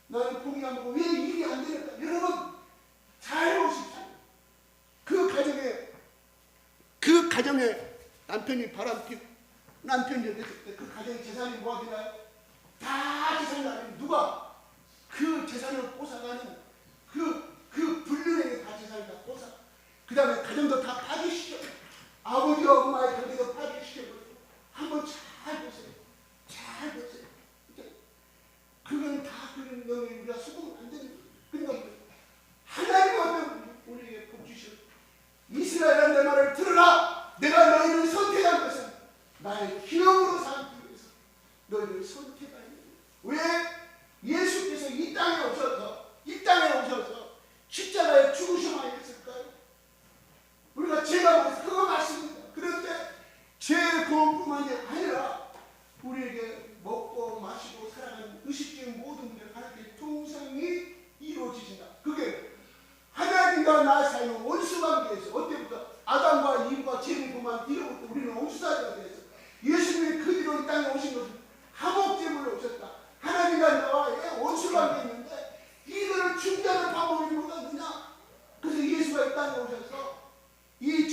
나는 포기 안 하고 왜 일이 안 되는가. 여러분 잘 보십시오. 그 가정에 남편이 바람피고 남편이 됐을 때 그 가정의 재산이 뭐가 되나요? 다 재산이 아니면 누가 그 재산을 뺏어가는 그 불륜에게 다 재산을 다 뺏어. 그 다음에 가정도 다 파괴시켜. 아버지와 엄마의 관계도 파괴시켜버리고. 한번 잘 보세요. 그건 다 그런 놈이 우리가 속으면 안 되는 거예요. 그러니까 하나님 앞에 우리에게 복 주시오. 이스라엘아 내 말을 들으라. 내가 너희를 선택한 것은 나의 기업으로 삼기 위해서 너희를 선택하니. 왜? 예수께서 이 땅에 오셔서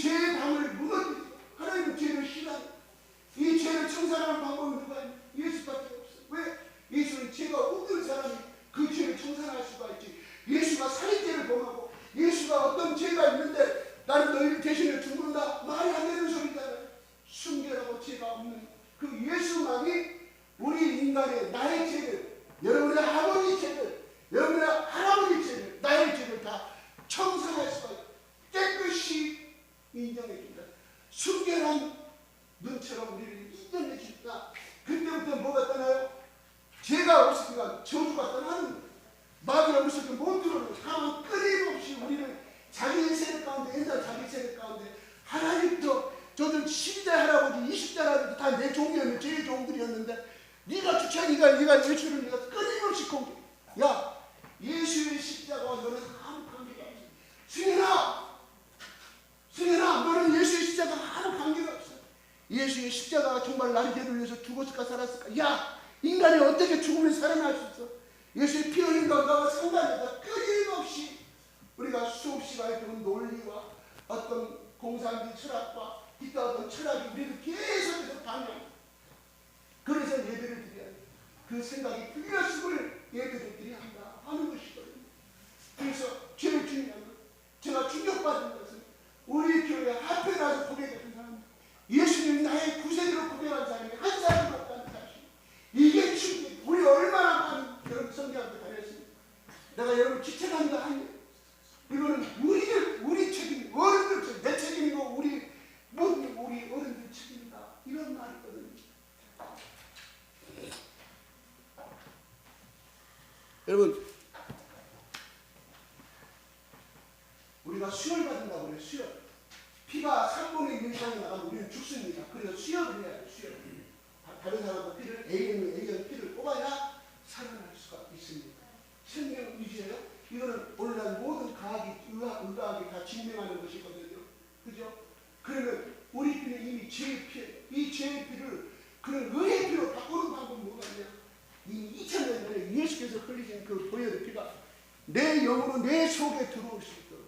죄의 방을 무너뜨리고 하나님은 죄를 싫어합니다. 이 죄를 청산하는 방법은 누가 있냐? 예수밖에 없어요. 왜? 예수는 죄가 없는 사람이 그 죄를 청산할 수가 있지. 예수가 살인죄를 범하고 예수가 어떤 죄가 있는데 나는 너희를 대신에 죽는다, 말이 안 되는 소리잖아요. 순결하고 죄가 없는 그 예수만이 우리 인간의 나의 죄를, 여러분의 아버지 죄를, 여러분의 할아버지 죄를, 나의 죄를 다 청산할 수가 있고 깨끗이 인정해 준다. 순결한 눈처럼 우리를 인정해 준다. 그때부터 뭐가 떠나요? 죄가 없으니까 저주가 떠나는 거예요. 마귀가 없으니까 못 들어오는 거예요. 다만 끊임없이 우리를 자기 세력 가운데, 옛날 자기 세력 가운데 하나님도 저들 10대 할아버지, 20대 할아버지 다 내 종이었는데, 제 종들이었는데 네가 주창이가 예수를 네가 끊임없이 공격해. 야, 예수의 십자가와 너는 아무 관계가 없어. 승현아, 너는 예수의 십자가와 아무 관계가 없어. 예수의 십자가가 정말 나를 죄를 위해서 죽었을까 살았을까? 야, 인간이 어떻게 죽으면 살아날 수 있어? 예수의 피 흘린 것과 상관없다. 끊임없이 우리가 수업 시간에 배운 논리와 어떤 공산주의 철학과 기타 어떤 철학이 우리를 계속해서 방해합니다. 그래서 예배를 드려야 돼. 그 생각이 틀렸음을 예배를 드려야 한다 하는 것이거든요. 그래서 제일 중요한 건, 제가 충격받은 것은 우리 교회 앞에 나서 고백했던 사람, 예수님 나의 구세주로 고백한 사람이 한 사람도 없다는 사실. 이게 충격. 우리 얼마나 많은 여러분 성경학교 다녔습니까? 내가 여러분 추천한다 하니 이거는 우리 책임, 어른들 책임, 내 책임이고 우리 어른들 책임이다. 이런 말이거든요. 여러분, 우리가 수혈 받는다고 그래요. 수혈. 피가 3분의 1 이상이 나가면 우리는 죽습니다. 그래서 수혈을 해야 돼요. 수혈. 다른 사람도 피를, A형 피를 뽑아야 살아날 수가 있습니다. 생명 위주예요. 이거는 오늘날 모든 과학이, 의학이 다 증명하는 것이거든요. 그죠? 그러면 우리 피는 이미 죄의 피예요. 이 죄의 피를 그런 의의 피로 바꾸는 방법은 뭐가 있냐? 이 2000년 전에 예수께서 흘리신 그 보혈의 피가 내 영으로 내 속에 들어올 수 있도록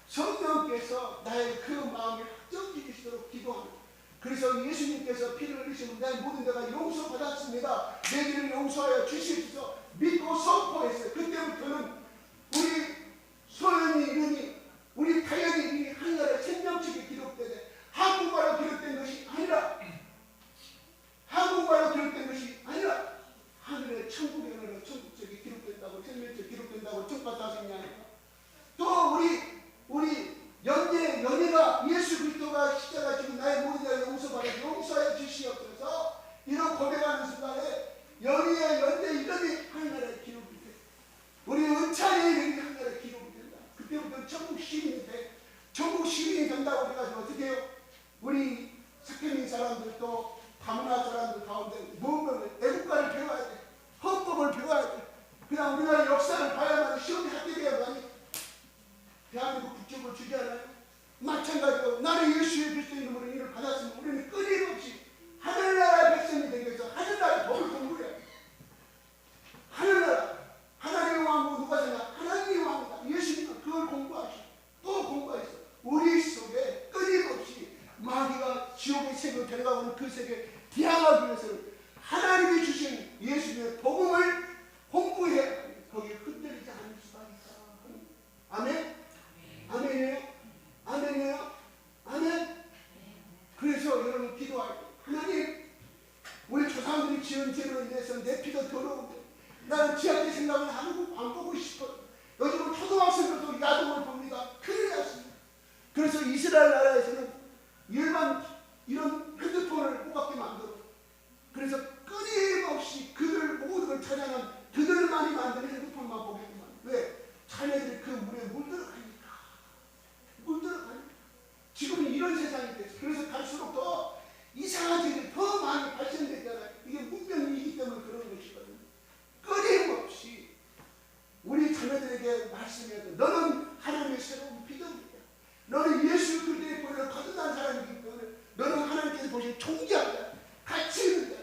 성령께서 나의 그 마음을 확정지키시도록 기도합니다. 그래서 예수님께서 피를 흘리시면 내 모든 데가 용서받았습니다. 내 죄를 용서하여 주시옵소서 믿고 선포했어요. 그때부터는 우리 소연이 이름이, 우리 다현이 이름이 하늘나라의 생명책에 기록되되 한국말로 기록된 것이 아니라, 한국말로 기록된 것이 아니라 하늘의 천국의 언어로 천국책에 기록된다고, 생명책에 기록된다고 천받다생이 아니라, 또 우리 연예가 예수 그리스도가 십자가 지금 나의 모든 자를 용서받아 용서해 주시옵소서 이런 고백하는 순간에 연예 이름이 하늘나라에 기록이 돼. 우리 은찬의 이름이 하늘나라에 기록이 된다. 그때부터 천국 시민이 돼. 천국 시민이 된다고 해가지고 어떻게 해요? 우리 석회민 사람들도 다문화 사람들 가운데 무엇을 애국가를 배워야 돼. 헌법을 배워야 돼. 그냥 우리나라 역사를 봐야만 시험에 합격해야만 대한민국 국적을 주지 않아요? 마찬가지로 나는 예수의 그리스도의 이름으로 이를 받았으면 우리는 끊임없이 하늘나라의 백성이 되기 위해서 하늘나라의 법을 공부해야 돼. 하늘나라, 하나님의 왕국 누가 되냐? 하나님의 왕이다. 예수님은 그걸 공부하시고 또 공부하셔. 우리 속에 끊임없이 마귀가 지옥의 세계로 데려가고는 그 세계에 대항하기 위해서는 하나님이 주신 예수님의 복음을 공부해야 거기에 흔들리지 않을 수가 있다. 아멘? 아멘이에요? 아멘이에요? 아멘? 그래서 여러분 기도할 때 하나님, 우리 조상들이 지은 죄로 인해서 내 피가 더러운데 나는 지하게 생각을 안 보고 싶어. 요즘은 초등학생들도 야동을 봅니다. 큰일 났습니다. 그래서 이스라엘 나라에서는 일반 이런 핸드폰을 못 갖게 만들어. 그래서 끊임없이 그들 모든 걸 찬양한 그들만이 만드는 핸드폰만 보게만. 왜? 자녀들이 그 물에 물들어가니까. 지금은 이런 세상이 됐어. 그래서 갈수록 더 이상한 일이 더 많이 발생되잖아요. 이게 문명이기 때문에 그런 것이거든요. 끊임없이 우리 자녀들에게 말씀해야 돼. 너는 하나님의 새로운 피조물이야. 너는 예수 그리스도의 보혈을 거듭난 사람이기 때문에 너는 하나님께서 보신 총재자, 가치 있는 자.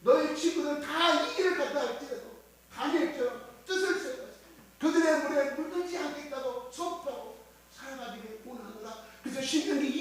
너의 친구들 다 이 길을 갔다 할지라도 다니엘처럼 뜻을 세워서 그들의 물에 물들지 않겠다고 선포하고 살아가기를 원하노라. 그래서 신명기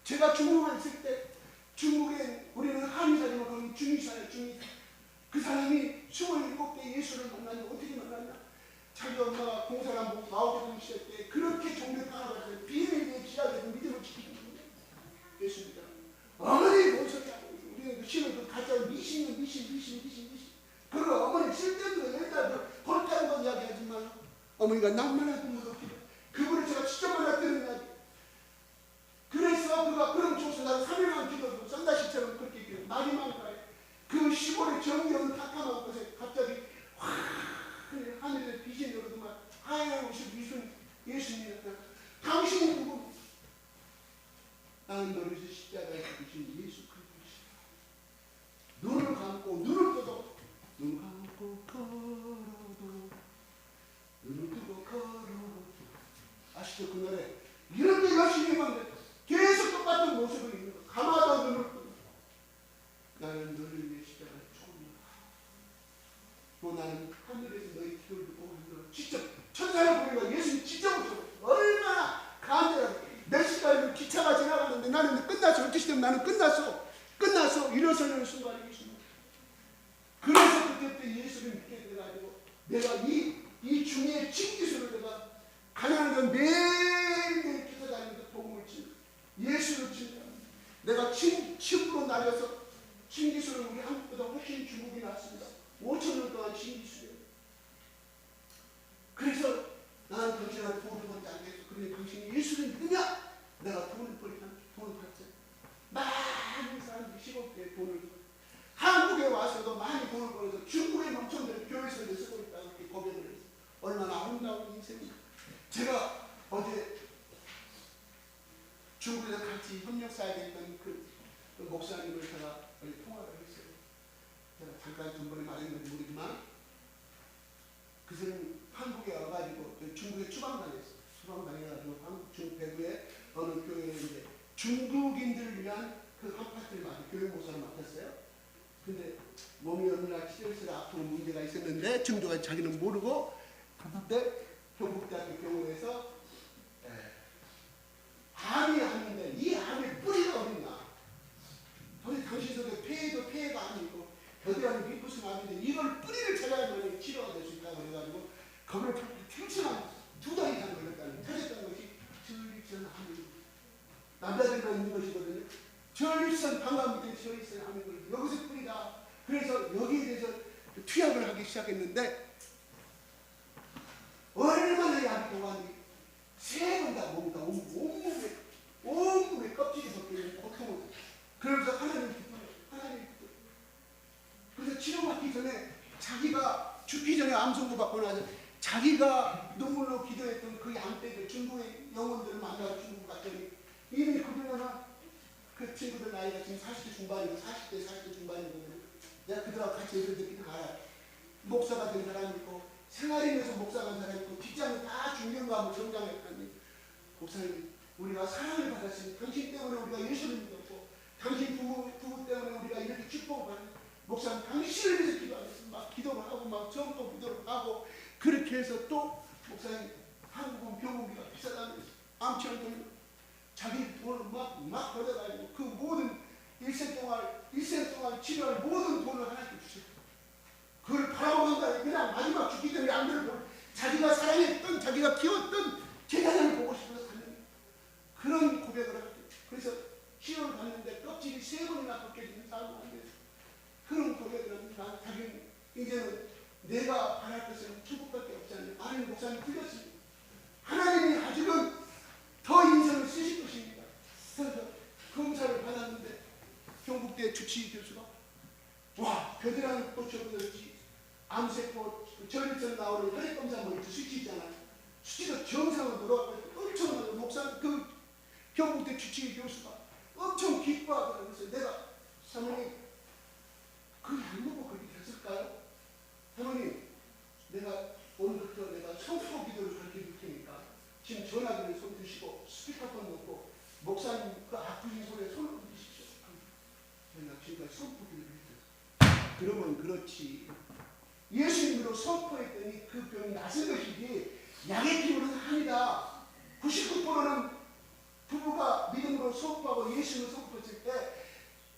제가 중국에 있을 때 중국에 우리는 한의사님을 거기 중의사예요. 중의사. 그 사람이 27대 예수를 만났냐 어떻게 만났냐. 자기 엄마가 공사람 보고 나오게 되는 시대 때 그렇게 종교 강화를 비밀리에 기자되는 믿음을 지키는 거예요. 예수입니다. 어머니 뭔 소리야. 우리는 그 신은 그 가짜 미신. 그걸 어머니 쓸데없는 옛날 벌타는 건 이야기하지 마요. 어머니가 낭만하고 무섭게 그분을 제가 직접 만났다는 이야기. 그래서 그가 그런 쪽에서 나는 3일간 기도하고 썬다시처럼 그렇게 기도 말이 많아요. 그 시골의 정겨운 깜깜한 곳에 갑자기 하늘에 빛이 내려오더만 하얀 옷이 미순 예수님이었다. 당신이 누구? 나는 너를 십자가에 죽으신 예수 그리스도시다. 눈을 감고 눈을 떠도 눈 감고 걸어도 눈을 뜨고 걸어도 아시죠 그 노래? 이렇게 열심히 해봤는데 계속 똑같은 모습을 입는 거. 가마도 눈을 뜨고 나는 너를 위해 십자가에 죽었노라. 또 나는 하늘에서 너희 기도를 듣고 직접 천사를 보내고 예수님 직접 오셨어요. 얼마나 간절하게 몇 시간 기차가 지나가는데 나는 끝났어. 12시 되면 나는 끝났어. 일어서는 순간이 있습니다. 그래서 그때부터 예수를 믿게 돼가지고 내가 이 중에 칭기수를 내가 가난한 건 매일매일 기도 다니면서 복음을 친 예수를 친다. 내가 침으로 날려서 칭기수를 우리 한국보다 훨씬 중국이 낫습니다. 5,000년 동안 칭기수예요. 그래서 나는 당신한테 돈을 벌지 않겠어. 그런데 당신이 예수를 믿으냐? 내가 돈을 받지. 많은 사람들이 15대 돈을 한국에 와서도 많이 돈을 벌어서 중국의 농촌들 교회에서 쓰고 있다고 이렇게 고백을 했어요. 얼마나 아름다운 인생입니까? 제가 어제 중국에서 같이 협력사에 됐던 그 목사님을 제가 통화를 했어요. 제가 잠깐 전번에 말했는지 모르지만 그 사람이 한국에 와가지고 중국에 추방당했어요. 추방당해가지고 한국 중국 대구에 어느 교회에 이제 중국인들을 위한 그 아파트를 교회 목사를 맡았어요. 근데 몸이 어느 날 치료실에 아픈 문제가 있었는데 증조가 자기는 모르고 그때 경북대학교 병원에서 암이 왔는데 이 암의 뿌리가 어딨나? 당신 속에 폐도 폐가 아니고 겨드랑이 리프스 암인데 이걸 뿌리를 찾아야만 치료가 될 수 있다고 그래가지고 거기를 탱치만 2달 이상 걸렸다는 찾았던 것이 전립선 암입니다. 남자들만 있는 것이거든요. 전립선 방광 밑에 전립선 암이거든요. 여기서 뿌리다. 그래서 여기에 대해서 투약을 하기 시작했는데 얼마나 약이 동안이 3번 다 몸다 온몸에 껍질이 벗기는 고통을. 그러면서 하나님 기뻐요. 그래서 치료받기 전에 자기가 죽기 전에 암 선고 받고 나서 자기가 눈물로 기도했던 그 양떼들 중국의 영혼들을 만나서 중국 갔더니 이미 그들은 그 친구들 나이가 지금 40대 중반이고 40대 중반이거든요. 내가 그들하고 같이 예배 듣기도 알아요. 목사가 된 사람이 있고 생활인에서 목사가 된 사람이 있고 직장에 다 중경감을 성장했다니 목사님 우리가 사랑을 받았으니 당신 때문에 우리가 예수를 믿었고 당신 부부 때문에 우리가 이렇게 축복을 받는 목사님 당신을 위해서 기도하겠습니다. 막 기도를 하고 막 정도 기도를 하고 그렇게 해서 또 목사님 한국은 병원비가 비싸다면서 암치료를 돌리고 자기 돈을 막 벌어가지고 그 모든 일생 동안 치료할 모든 돈을 하나님께 주셨어요. 그걸 바라보는가 그냥 마지막 죽기 전에 양들을 보고 자기가 사랑했던 자기가 키웠던 제자장을 보고 싶어서 갔는 그런 고백을 하거든요. 그래서 치료를 받는데 껍질이 3번이나 벗겨지는 사람한테 그런 고백을 합니다. 자기는 이제는 내가 바랄 것은 천국밖에 없지 않냐. 아니 목사님 틀렸습니다. 하나님이 아직은 더 인생을 쓰실 것입니다. 그래서 검사를 받았는데 경북대 주치의 교수가 와 겨드랑이 꽂혀보든지 암세포 전립선 나오는 혈액검사 뭐 수치 있잖아요. 수치가 정상으로 돌아가고 엄청나게 목사 그 경북대 주치의 교수가 엄청 기뻐하더라고요. 그래서 내가 사모님 그 약 먹고 그렇게 됐을까요? 사모님 내가 오늘부터 내가 성소 기도를 그렇게 줄 테니까 지금 전화기를 손 드시고 스피커폰 놓고 목사님 그 아프신 손에 손을 얹으십시오. 저희가 지금까지 선포기를 했어요. 그러면 그렇지. 예수님으로 선포했더니 그 병이 낫은 것이지 약의 기운은 아니다. 99%는 부부가 믿음으로 선포하고 예수 예수님을 선포했을 때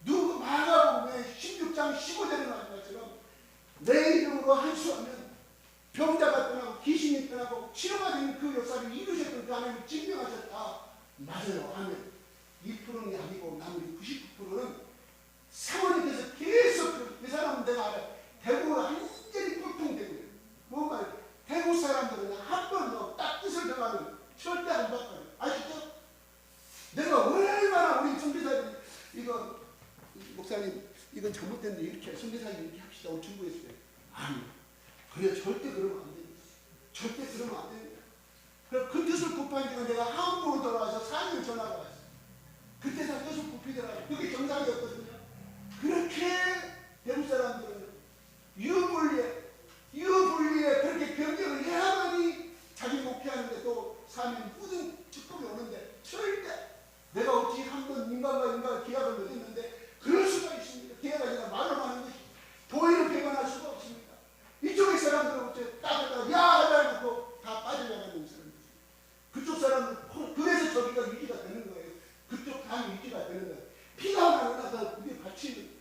누구 마가복음에 16장 15절에 나온 것처럼 내 이름으로 한수하면 병자가 떠나고 귀신이 떠나고 치료가 되는 그 역사를 이루셨던 그 하나님을 증명하셨다. 맞아요. 아멘. 2%는 아니고 나머지 99%는 사모님께서 계속 이 사람은 내가 알아요. 대구가 완전히 고통되고 뭔가 대구 사람들은 한 번 딱 뜻을 정하면 절대 안 바꿔요. 아시죠? 내가 얼마나 우리 선교사들이 이거 목사님 이건 잘못됐는데 이렇게 선교사님 이렇게 합시다. 우리 중국에서 아니 그래 절대 그러면 안 됩니다. 절대 그러면 안 됩니다. 그 뜻을 굽하니까 내가 한국으로 돌아와서 4년 전화가 왔어요. 그때 다 뜻을 굽히더라고요. 그게 정상이었거든요. 그렇게 대구 사람들은 유불리에 그렇게 변경을 해야만이 자기 목회하는데 또 사면 모든 축복이 오는데 절대 내가 어찌 한번 인간과 인간과 기약을 맺었는데 그럴 수가 있습니다. 기약이 아니라 말로 하는 것이 도의를 배반할 수가 없습니다. 이쪽의 사람들은 어째 따졌다가 야 하다 놓고 다 빠져나가는 사람들. 그쪽 사람은 그래서 저기가 유지가 되는 거예요. 그쪽 당이 유지가 되는 거예요. 피가 나서 그게 받치는.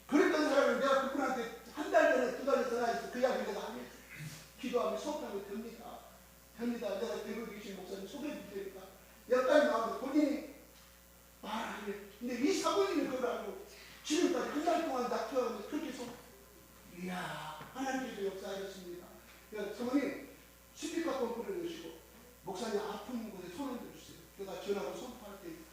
그랬던 사람을 내가 그분한테 한 달 전에 두 달 전화해서 그 이야기 내가 안 했어. 기도하면 수업하면 됩니다. 됩니다. 내가 대구에 계신 목사님 소개해 드리니까 여기까지 나와서 본인이 말 안 해. 근데 이 사모님이 그걸 알고 지금까지 한 달 동안 낙태하면서 그렇게 이야 하나님께서 역사하셨습니다. 그러니까 사모님 스피커 펌프를 넣으시고 목사님 아픈 곳에 손을 들어주세요. 내가 전화로 선포할 테니까.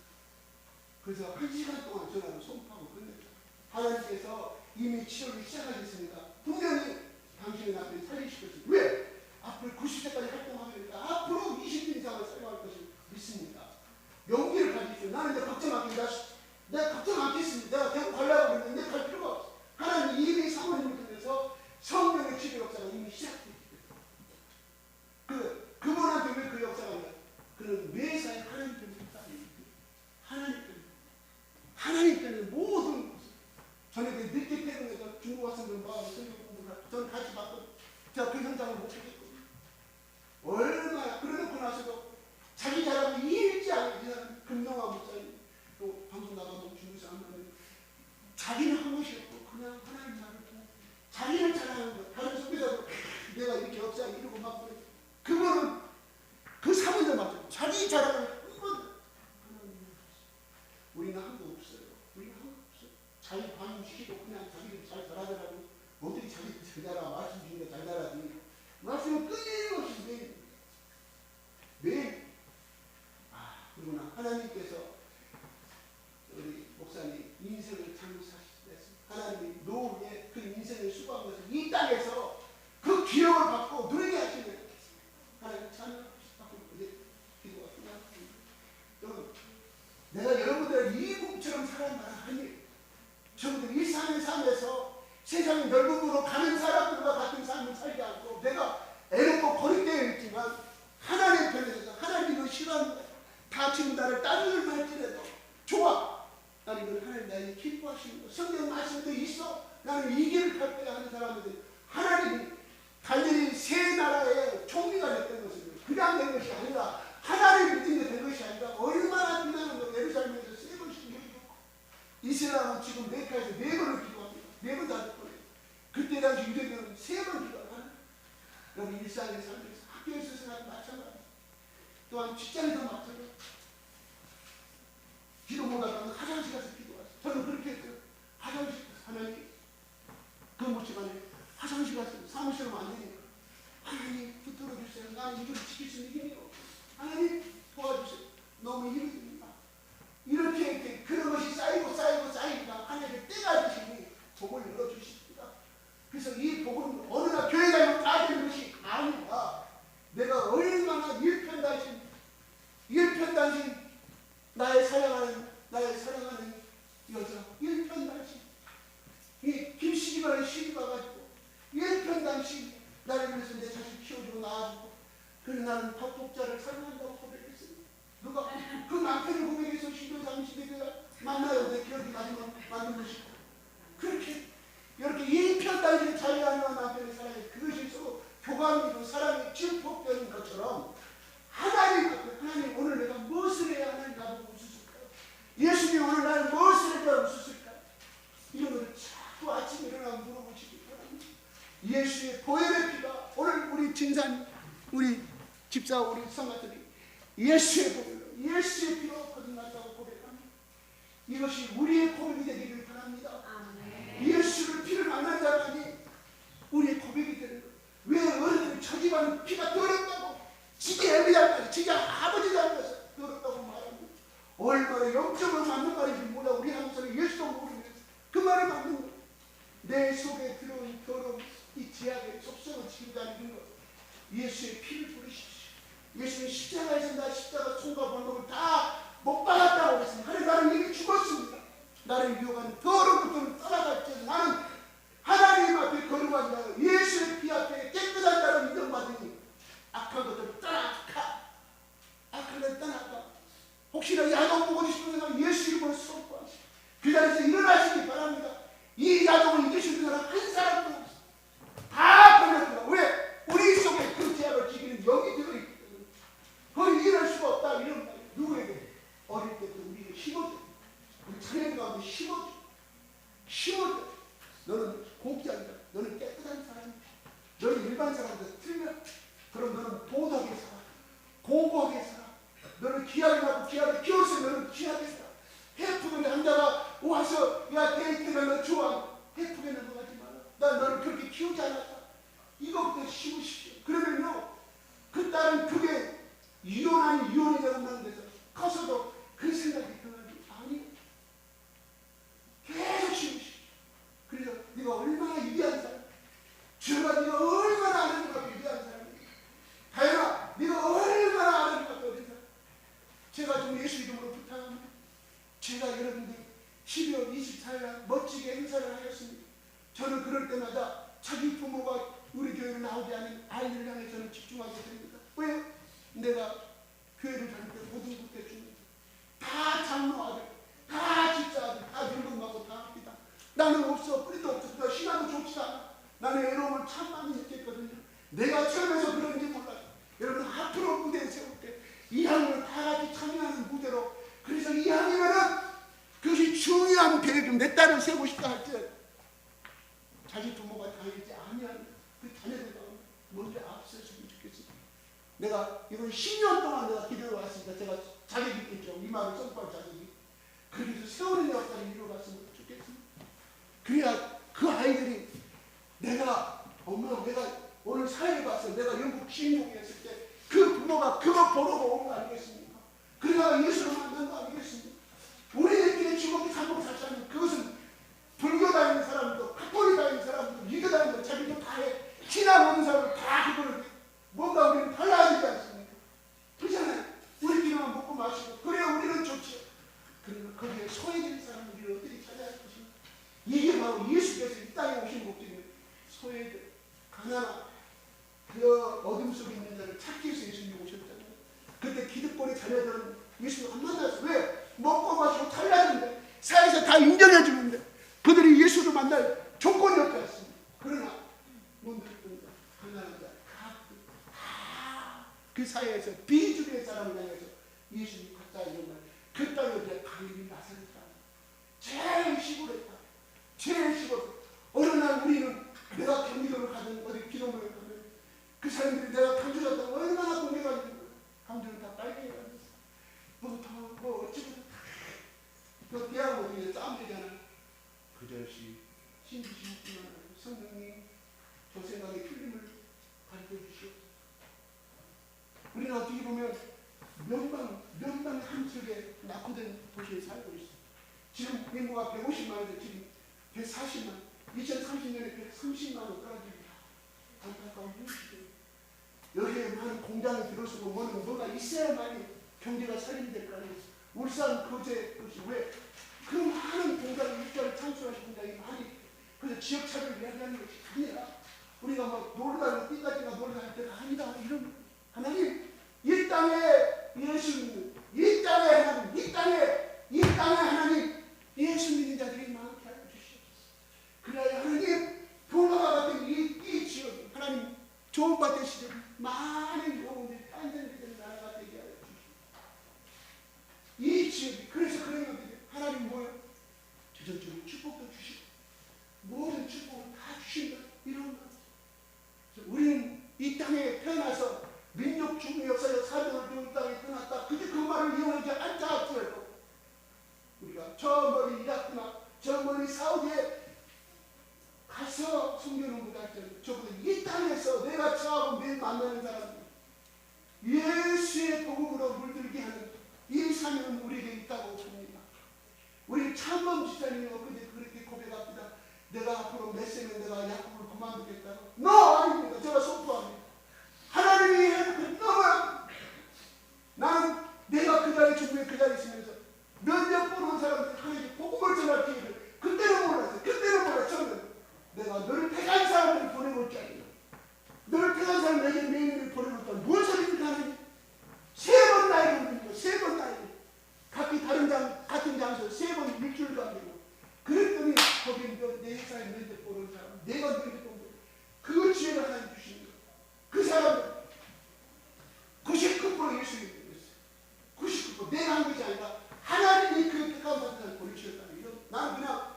그래서 1시간 동안 전화로 선포하고 끝냈죠. 하나님께서 이미 치료를 시작하셨습니다. 분명히 당신의 남편이 살리실 것입니다. 왜? 앞으로 90세까지 활동하니까 앞으로 20년 이상을 살아갈 것을 믿습니다. 용기를 가지십시오. 나는 이제 걱정 안 합니다. 내가 걱정 않겠습니다. 내가 대구 가려고 했는데 갈 필요가 없어. 하나님 이미 사모님을 통해서 성령의 치료 역사가 이미 시작됐기 때문에 그분한테 왜 그 역사가 나요? 그는 매사에 하나님 때문에 하나님 때문에 하나님 때문에 모든 것을 저녁에 늦게 퇴근해서 중국 학생들 마음에 성경 공부를 하고 저는 같이 봤거든요. 제가 그 현장을 못 보겠거든요. 얼마나 그러놓고 나서도 자기 자랑을 잃지 않는 금동아 목사님 또 방송 나가면 중국에서 안 나면 자기는 한 것이 없고 그냥 하나님 말을 보고 자기를 자랑하는 거. 다른 선교사도 내가 이렇게 역사 이루고 막 그래. 그거는 그 사모님 맞죠. 자기 자랑을 한 번 우리는 한 거 없어요. 우리는 한 거 없어요. 자기 반응시키고 그냥 자기를 잘 잘하더라고. 어떻게 자기를 잘 잘하 말씀 주니까 잘 잘하지. 말씀은 끊임없이 매일 그러나 하나님께서 우리 목사님 인생을 장사하셨습니다. 하나님이 노후에 그 인생을 수고한 것을 이 땅에서 그 기억을 받고 누리게 하시는 하나님 찬양하고 기도가 끝났습니다. 여러분 내가 여러분들 이국처럼 살아가는 아니 저분들 일상의 삶에서 세상의 넓음으로 가는 사람들과 같은 삶을 살지 않고 내가 애롭고 고립되어 있지만 하나님 편에서 하나님을 싫어하는 거야. 다치는 나를 따르는 할지라도 좋아. 나는 이건 하나님 나에게 기뻐하시는 거. 성경 말씀도 있어. 나는 이 길을 갈 거야 하는 사람들 하나님이 단연히 세 나라의 총리가 됐던 것은 그냥 된 것이 아니라 하나님 믿는 게 된 것이 아니라 얼마나 비난을 예루살렘에서 세 번씩 기도했고 이스라엘은 지금 메카에서 4번을 기도합니다. 4번 다 듣거든요. 그때 당시 유대교는 3번 기도를 하는 여러분 일상의 삶에서 학교에서 생활도 마찬가지 또한 직장에서 마찬가지 기도 못하면 화장실 가서 기도하세요. 저는 그렇게 했어요. 화장실 가서 하나님 그 묻지만에 화장실 가서 사무실은 안 되니까 하나님 붙들어 주세요. 나는 이걸 지킬 수 있는 힘이 없어요. 하나님 도와주세요. 너무 힘이 듭니다. 이렇게 그런 것이 쌓이니까 하나님의 때가 되시니 복을 열어주십니다. 그래서 이 복은 어느 날 교회 다니면 다 되는 것이 아니라 내가 얼마나 일편단심 나의 사랑하는 여자 일편단심 이 김씨집안에 시집와 가지고 일편단심 나를 위해서 내 자식 키워주고 낳아주고 그래서 나는 밥독자를 사랑한다고 고백했습니다. 누가 그 남편을 고백해서 신도 장시대가 만나요. 내 기억이 나지만 만든 것이고 그렇게 이렇게 일편단심 자유하는 남편의 사랑이 그것이 서로 교감이고 사랑이 증폭되는 것처럼 하나님 오늘 내가 무엇을 해야 하나님 나보고 웃으실까요? 예수 예수님이 오늘 날 무엇을 했다고 웃었을까? 이런 것을 자꾸 아침에 일어나고 물어보시기 바랍니다. 예수의 보혈의 피가 오늘 우리 진산, 우리 집사, 우리 성가들이 예수의 보혈로, 예수의 피로 거듭났다고 고백합니다. 이것이 우리의 고백이 되기를 바랍니다. 예수를 피를 만난 자만이 우리의 고백이 되는 거예요. 왜 어른들이 저 집안은 피가 더럽다고, 지지 애비 잘못해서, 지지 아버지 잘못해서 더럽다고 말합니다. 얼마나 영적으로 맞는 말인지 몰라. 우리 한국 사람이 예수도 모르면서 그 말이 맞는 거예요. 내 속에 들어온 더러움, 이 지하의 속성을 지키고 다니는 것, 예수의 피를 뿌리십시오. 예수는 십자가에서 나 십자가 총과 번복을 다 못 받았다고 그랬습니다. 하나님, 나는 이미 죽었습니다. 나를 유혹하는 더러운 것들을 떠나갈지 나는 하나님 앞에 거룩한 자로 예수의 피 앞에 깨끗한 자로 인정받으니 악한 것들을 떠나가. 악한 것을 떠나가. 혹시나 야동 보고 싶은 사람 예수 이름으로 선포하시고 그 자리에서 일어나시기 바랍니다. 이 야동을 잊으시는 사람 한 사람도 없어. 다 걸렸구나. 왜? 우리 속에 그 죄악을 지키는 영이 들어있기 때문에 거의 일어날 수가 없다. 이런 말. 누구에게? 어릴 때부터 우리를 심어줘. 우리 자녀들 가운데 심어줘. 너는 공짜이다. 너는 깨끗한 사람이다. 너는 일반 사람들 틀려. 그럼 너는 보답하게 살아. 공고하게 살아. 너는 귀하게 하고 귀하게 키웠으면 너는 귀하게 살아. 해프게 남자가 와서 야 데이트면 너 좋아. 해프게 넘어가지 마라. 난 너를 그렇게 키우지 않았다. 이거부터 심으십시오. 그러면요 그 딸은 그게 유연이 되고 난 데서 커서도 그 생각이 들어가지 아니 계속 심으십시오. 그래서 네가 얼마나 위대한 사람, 주가 네가 얼마나 아는가 위대한 사람이야. 다현아 네가 얼마나 아는가 어린 사람. 제가 좀 예수 이름으로 부탁합니다. 제가 여러분들 12월 24일 날 멋지게 행사를 하였습니다. 저는 그럴 때마다 자기 부모가 우리 교회를 나오지 않은 아이를 향해 저는 집중하게 됩니다. 왜요? 내가 교회를 다닐 때 모든 국대 주는 다 장로 아들, 다 집사 아들, 다 늙은하고 다 합니다. 나는 없어. 뿌리도 없어. 신앙도 좋지 않아. 나는 애로움을 참 많이 느꼈거든요. 내가 처음에서 그런지 몰라요. 여러분 앞으로 무대에 세울 때 이 향을 다 같이 참여하는 무대로, 그래서 이 향이면은 그것이 중요한 계획이면 내 딸을 세우고 싶다 할 때 자기 부모가 다니지 아니하는 그 자녀들과 먼저 앞서셨으면 좋겠습니다. 내가 이건 10년 동안 내가 기도해 왔으니까 제가 자격이 있겠죠. 이 말을 선포할 자격이. 그래서 세월의 역사를 이루어갔으면 좋겠습니다. 그래야 그 아이들이 내가 엄마 내가 오늘 사회에 가서 내가 영국 시민국에 했을 때 그 부모가 그거 보러고 온 거 아니겠습니까? 그래야 예수를 만난 거 아니겠습니까? 우리들끼리 죽었기 사고 살자면 그것은 불교 다니는 사람도 카톨릭 다니는 사람도 미교 다니는 사람도 자기도 다 해. 신앙 없는 사람도 다 그거를 뭔가 우리는 달라야 되지 않습니까? 그렇잖아요. 우리끼리만 먹고 마시고 그래야 우리는 좋죠. 그러나 거기에 소외된 사람을 우리를 어떻게 찾아야 할 것인가? 이게 바로 예수께서 이 땅에 오신 목적입니다. 소외된 가난한 그 어둠 속에 있는 자를 찾기 위해서 예수님이 오셨잖아요. 그때 기득권의 자녀들은 예수를 안 만났어요. 왜? 먹고 마시고 잘나는데 사회에서 다 인정해 주는데 그들이 예수를 만날 조건이 없었습니다. 그러나 문득문득 가난한 자, 그 사회에서 비주류의 사람을 향해서 예수님 갔다 이런 말. 그 땅에 이제 갈릴리 나사렛 땅, 제일 시골에 땅, 제일 시골. 어느 날 우리는 내가 경기도를 가든 어디 기도문을 가든 그 사람들이 내가 강주 갔다고 얼마나 공개가 있는 거야. 강주는 다 빨개 가면서 뭐 어찌부터 너 대학 어디에 싸움되잖아. 그 절시 신주시구나. 성령님 저 생각에 틀림을 가르쳐 주시오. 우리는 어떻게 보면 명방 한쪽에 낙후된 도시에 살고 있어. 지금 인구가 150만인데 지금 140만, 2030년에 130만으로 떨어집니다. 안타까운 현실이에요. 여기에 많은 공장이 들어서고 뭐가 있어야만이 경제가 살림될 거 아니에요. 울산 거제 그것이 왜? 그 많은 공장이 일자리 창출하신 공장이 많이 그래서 지역차별을 이야기하는 것이 아니라 우리가 막 놀러다니고 띠까지가 놀러다닐 때가 아니다. 이런 하나님 이 땅에 예수님, 이 땅에 하나님, 이 땅에 하나님 예수 믿는 자들이 많게 하여 주시옵소서. 그래야 하나님 돌아가 같은 이 지역 하나님 좋은 밭 되시되 많은 영혼들이 탄생되는 나라가 되게 하여 주시옵소서. 이 지역이 그래서 그런 것들이 하나님 유전적인 축복도 주시고 모든 축복을 다 주신다. 이런 것. 우리는 이 땅에 태어나서 민족 중의 역사적 사명을 두고 이 땅에 태어났다. 그게 그 말을 이용하지 않자 할지라도 우리가 저 멀리 이라크나 저 멀리 사우디에 가서 숨겨놓은 것보다 저보다 이 땅에서 내가 저하고 매일 만나는 사람들 예수의 복음으로 물들게 하는 이 사명은 우리에게 있다고 봅니다. 우리 참범 지사님이 엊그제 그렇게 고백합니다. 내가 앞으로 몇 세면 내가 야곱을 그만두겠다고. 아닙니다. 제가 선포합니다. 하나님이 해놓고 나는 내가 그 자리에 중국에 그 자리에 있으면서 몇몇 보는 사람들이 하나님께 복음을 전할 기회를 그때는 몰랐어요. 그때는 몰랐어요. 내가 너를 택한 사람을 보내볼 줄 알아요. 너를 택한 사람에게 매일매일 보내볼 줄 알아요. 무슨 소리입니까 하나님? 세 번 나이를 올리고 세 번 나이를 각기 같은 장소 세 번 일주일 가지고 그랬더니 거기 내 회사에 면접 보는 사람 내가 면접 보는 그 지혜를 하나님 주시는 거예요. 그 사람은 99% 예수님이 되었어요. 99% 내가 한 것이 아니라 하나님이 그 택한 사람을 보내주셨다는 이런 나는 그냥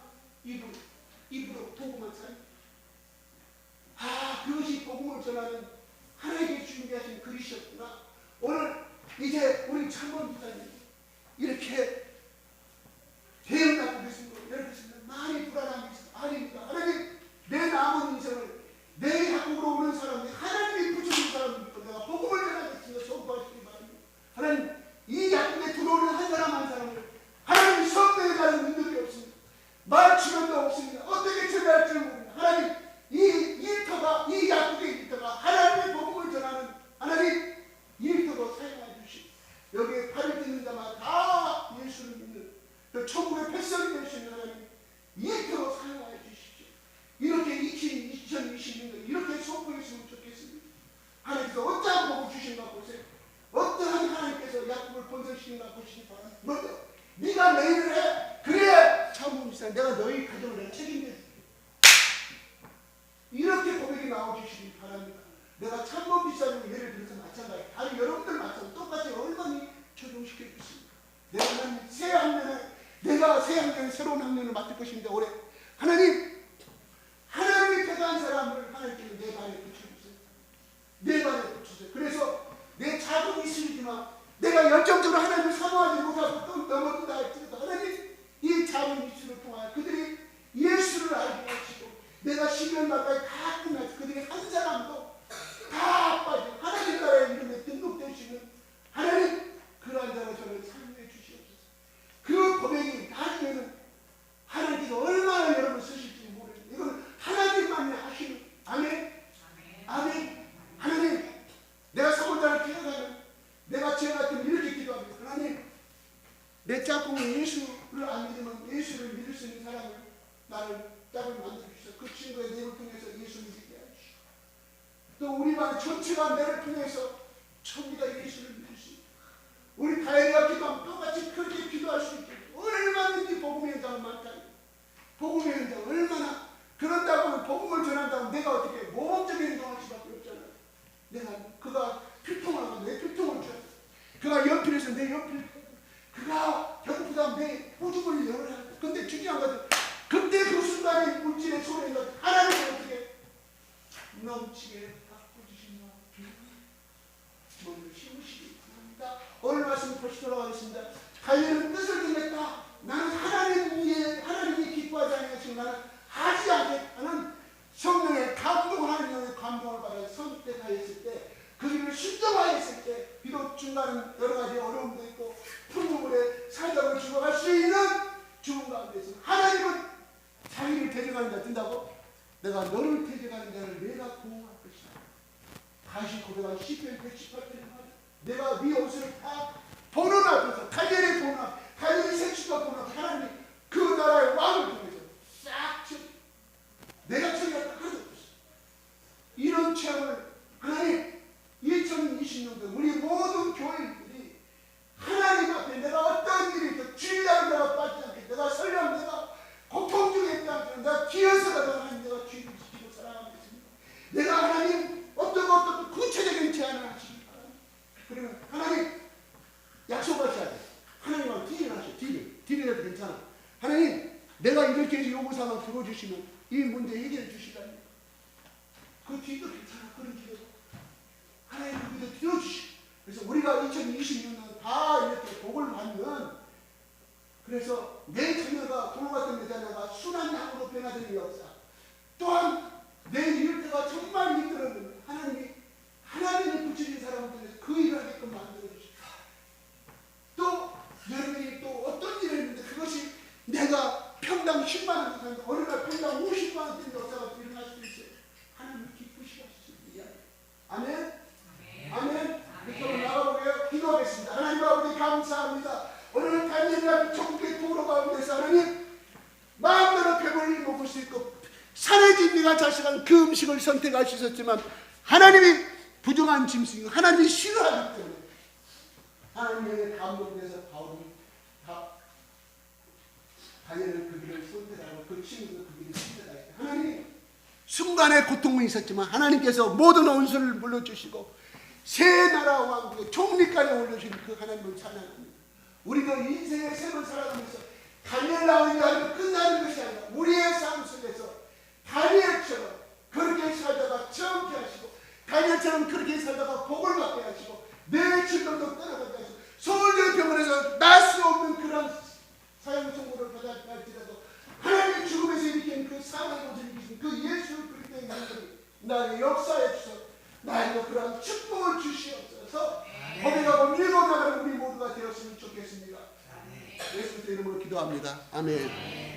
입으로 복음을 살립니다. 그것이 복음을 전하는 하나님께 준비하신 그릇이었구나. 오늘 이제 우리 참범 목사님 이렇게 대응 갖고 계신 거 이렇게 있으면 많이 불안함이 있어요. 아닙니다. 하나님 내 남은 인생을 내 약국으로 오는 사람들 하나님이 붙여준 사람들도 내가 복음을 전하겠습니다. 선포하시기 바랍니다. 하나님 이 약국에 들어오는 한 사람 한 사람을 하나님 성도에 가는 능력이 없습니다. 말 주변도 없습니다. 어떻게 처리할지 모릅니다. 하나님 이 일터가 이 약국의 일터가 하나님의 복음을 전하는 하나님 일터로 사용해 주시고 여기에 팔을 딛는 자마다 다 예수를 믿는 그 천국의 백성이 될 수 있는 하나님 일터로 사용해 주십시오. 이렇게 2026년 이렇게 선포했으면 좋겠습니다. 하나님께서 어떠한 복을 주신가 보세요. 어떠한 하나님께서 약국을 번성시킨가 보시기 바랍니다. 먼저 네가 내 일을 해. 그래야 참음이사 내가 너희 가정을 내가 책임져 이렇게 고백이 나와주시기 바랍니다. 내가 참범 비사님을 예를 들어서 마찬가지 다른 여러분들 마찬가지 똑같이 얼마나 적용시켜 주십니다. 내가 하나님 새 학년에 내가 새 학년에 새로운 학년을 맡을 것인데 올해 하나님이 택한 사람을 하나님께서 내 발에 붙여주세요. 내 발에 붙여주세요. 그래서 내 자금이 있으지만 내가 열정적으로 하나님을 사모하지 못하고 또 넘어진다 할지라도 하나님 이 작은 이슈를 통하여 그들이 예수를 알게 하시고 내가 12월 말까지 다 끝나서 그들이 한 사람도 다 빠지고 하나님 나라의 이름에 등록되시는 하나님 그러한 자로 저를 사용해 주시옵소서. 그 고백이 나중에는 하나님께서 얼마나 여러분 쓰실지 모르겠는데 이건 하나님만이 하시는 아멘. 아멘. 하나님 내가 사모자를 기억하면 내가 죄 같으면 이렇게 기도합니다. 하나님 내 짝꿍은 예수를 안 믿으면 예수를 믿을 수 있는 사람을 나를 짝을 만들어주셔서 그 친구의 내를 통해서 예수를 믿게 하시고 또 우리 반 전체가 내를 통해서 천비가 예수를 믿을 수 있고 우리 가해가 기도하면 똑같이 그렇게 기도할 수 있게 얼마든지 복음의 현장은 많다. 복음의 현장 얼마나 그런다고 하면 복음을 전한다고 내가 어떻게 모범적인 행동할 수밖에 없잖아요. 내가 그가 필통하고 내 필통을 줘. 그가 연필에서 내 연필을 그가 배고프다 내 호주머니 열어야 돼. 근데 중요한 것은 그때 그 순간에 물질의 소리가 하나님을 어떻게 넘치게 바꿔주시나 몸을 심으시기 바랍니다. 오늘 말씀 보시도록 하겠습니다. 가인은 뜻을 정했다. 나는 하나님이 기뻐하지 않으시고 나는 하지 않겠다는 성령의 하나님의 감동을 받아 선택하였을 때 그 일을 순종하였을 때 비록 중간은 여러 가지 어려움도 있고 풍부물에 살다가 죽어갈 수 있는 죽음 가운데서 하나님은 자기를 대적하는 자 든다고 내가 너를 대적하는 자를 내가 보호할 것이다. 다시 고백한 시편 118편에 내가 네 옷을 다 보는 앞에서 다니엘의 보는 앞 다니엘의 색시가 보는 앞 하나님이 그 나라의 왕을 통해서 싹 쳐 내가 처리할 거 하나도 없어. 이런 체험을 하나님 2020년도 우리 모든 교회인들이 하나님 앞에 내가 어떤 일이 있든 주의하는 내가 빠지지 않게 내가 설령 내가 고통 중에 있다 내가 기어서라도 하나님 내가 주의를 지키고 살아가겠습니다. 내가 하나님 어떤 구체적인 제안을 하시기 바랍니다. 그러면 하나님 약속하셔야 돼. 하나님하고 딜을 하셔. 딜이라도 괜찮아. 하나님 내가 이렇게 요구사항을 들어주시면 이 문제 해결해 주시다니. 그 뒤도 괜찮아. 그런 기도 하나님 그 기도 들어주시고. 그래서 우리가 2026년 다 이렇게 복을 받는, 그래서 내 자녀가 돌 같은 내 자녀가 순한 양으로 변화되는 역사, 또한 내 일터가 정말 이끌어는 하나님이 붙이신 사람을 통해서 그 일을 하게끔 만들어주시고, 또 여러분이 또 어떤 일을 했는데 그것이 내가 평당 10만 원 하는데 어느 날 평당 50만 원짜리 역사가 일어날 수도 있어요. 하나님을 기쁘시게 하십니다. 아멘. 아멘. 이쪽으로 나가보게요. 기도하겠습니다. 하나님 아버지 감사합니다. 오늘 다니엘이라는 천국의 도로 가운데서 하나님 마음대로 배불리 먹을 수 있고 산의 진미가 자식한 그 음식을 선택할 수 있었지만 하나님이 부정한 짐승이고 하나님이 싫어하기 때문에 하나님에게 감동돼서 바울이 다니엘은 그 길을 선택하고 그 친구도 그 길을 선택하고, 하나님 순간의 고통은 있었지만 하나님께서 모든 원수를 물려주시고 새 나라 왕국의 총리까지 올려주신 그 하나님을 찬양합니다. 우리도 인생의 삶을 살아가면서 다니엘 나오는 게 끝나는 것이 아니라 우리의 삶 속에서 다니엘처럼 그렇게 살다가 정케 하시고 다니엘처럼 그렇게 살다가 복을 받게 하시고 내 질병도 떠나가게 하시고 서울대 병원에서 날 수 없는 그런 사형 선고를 받았지라도 하나님의 죽음에서 일으킨 그 사망의 것을 이기신 그 예수 그리스도의 이름으로 나의 역사에 주셔서 나에게 그런 축복을 주시옵소서. 거기가 밀고 나가는 우리 모두가 되었으면 좋겠습니다. 예수 그리스도의 이름으로 기도합니다. 아멘.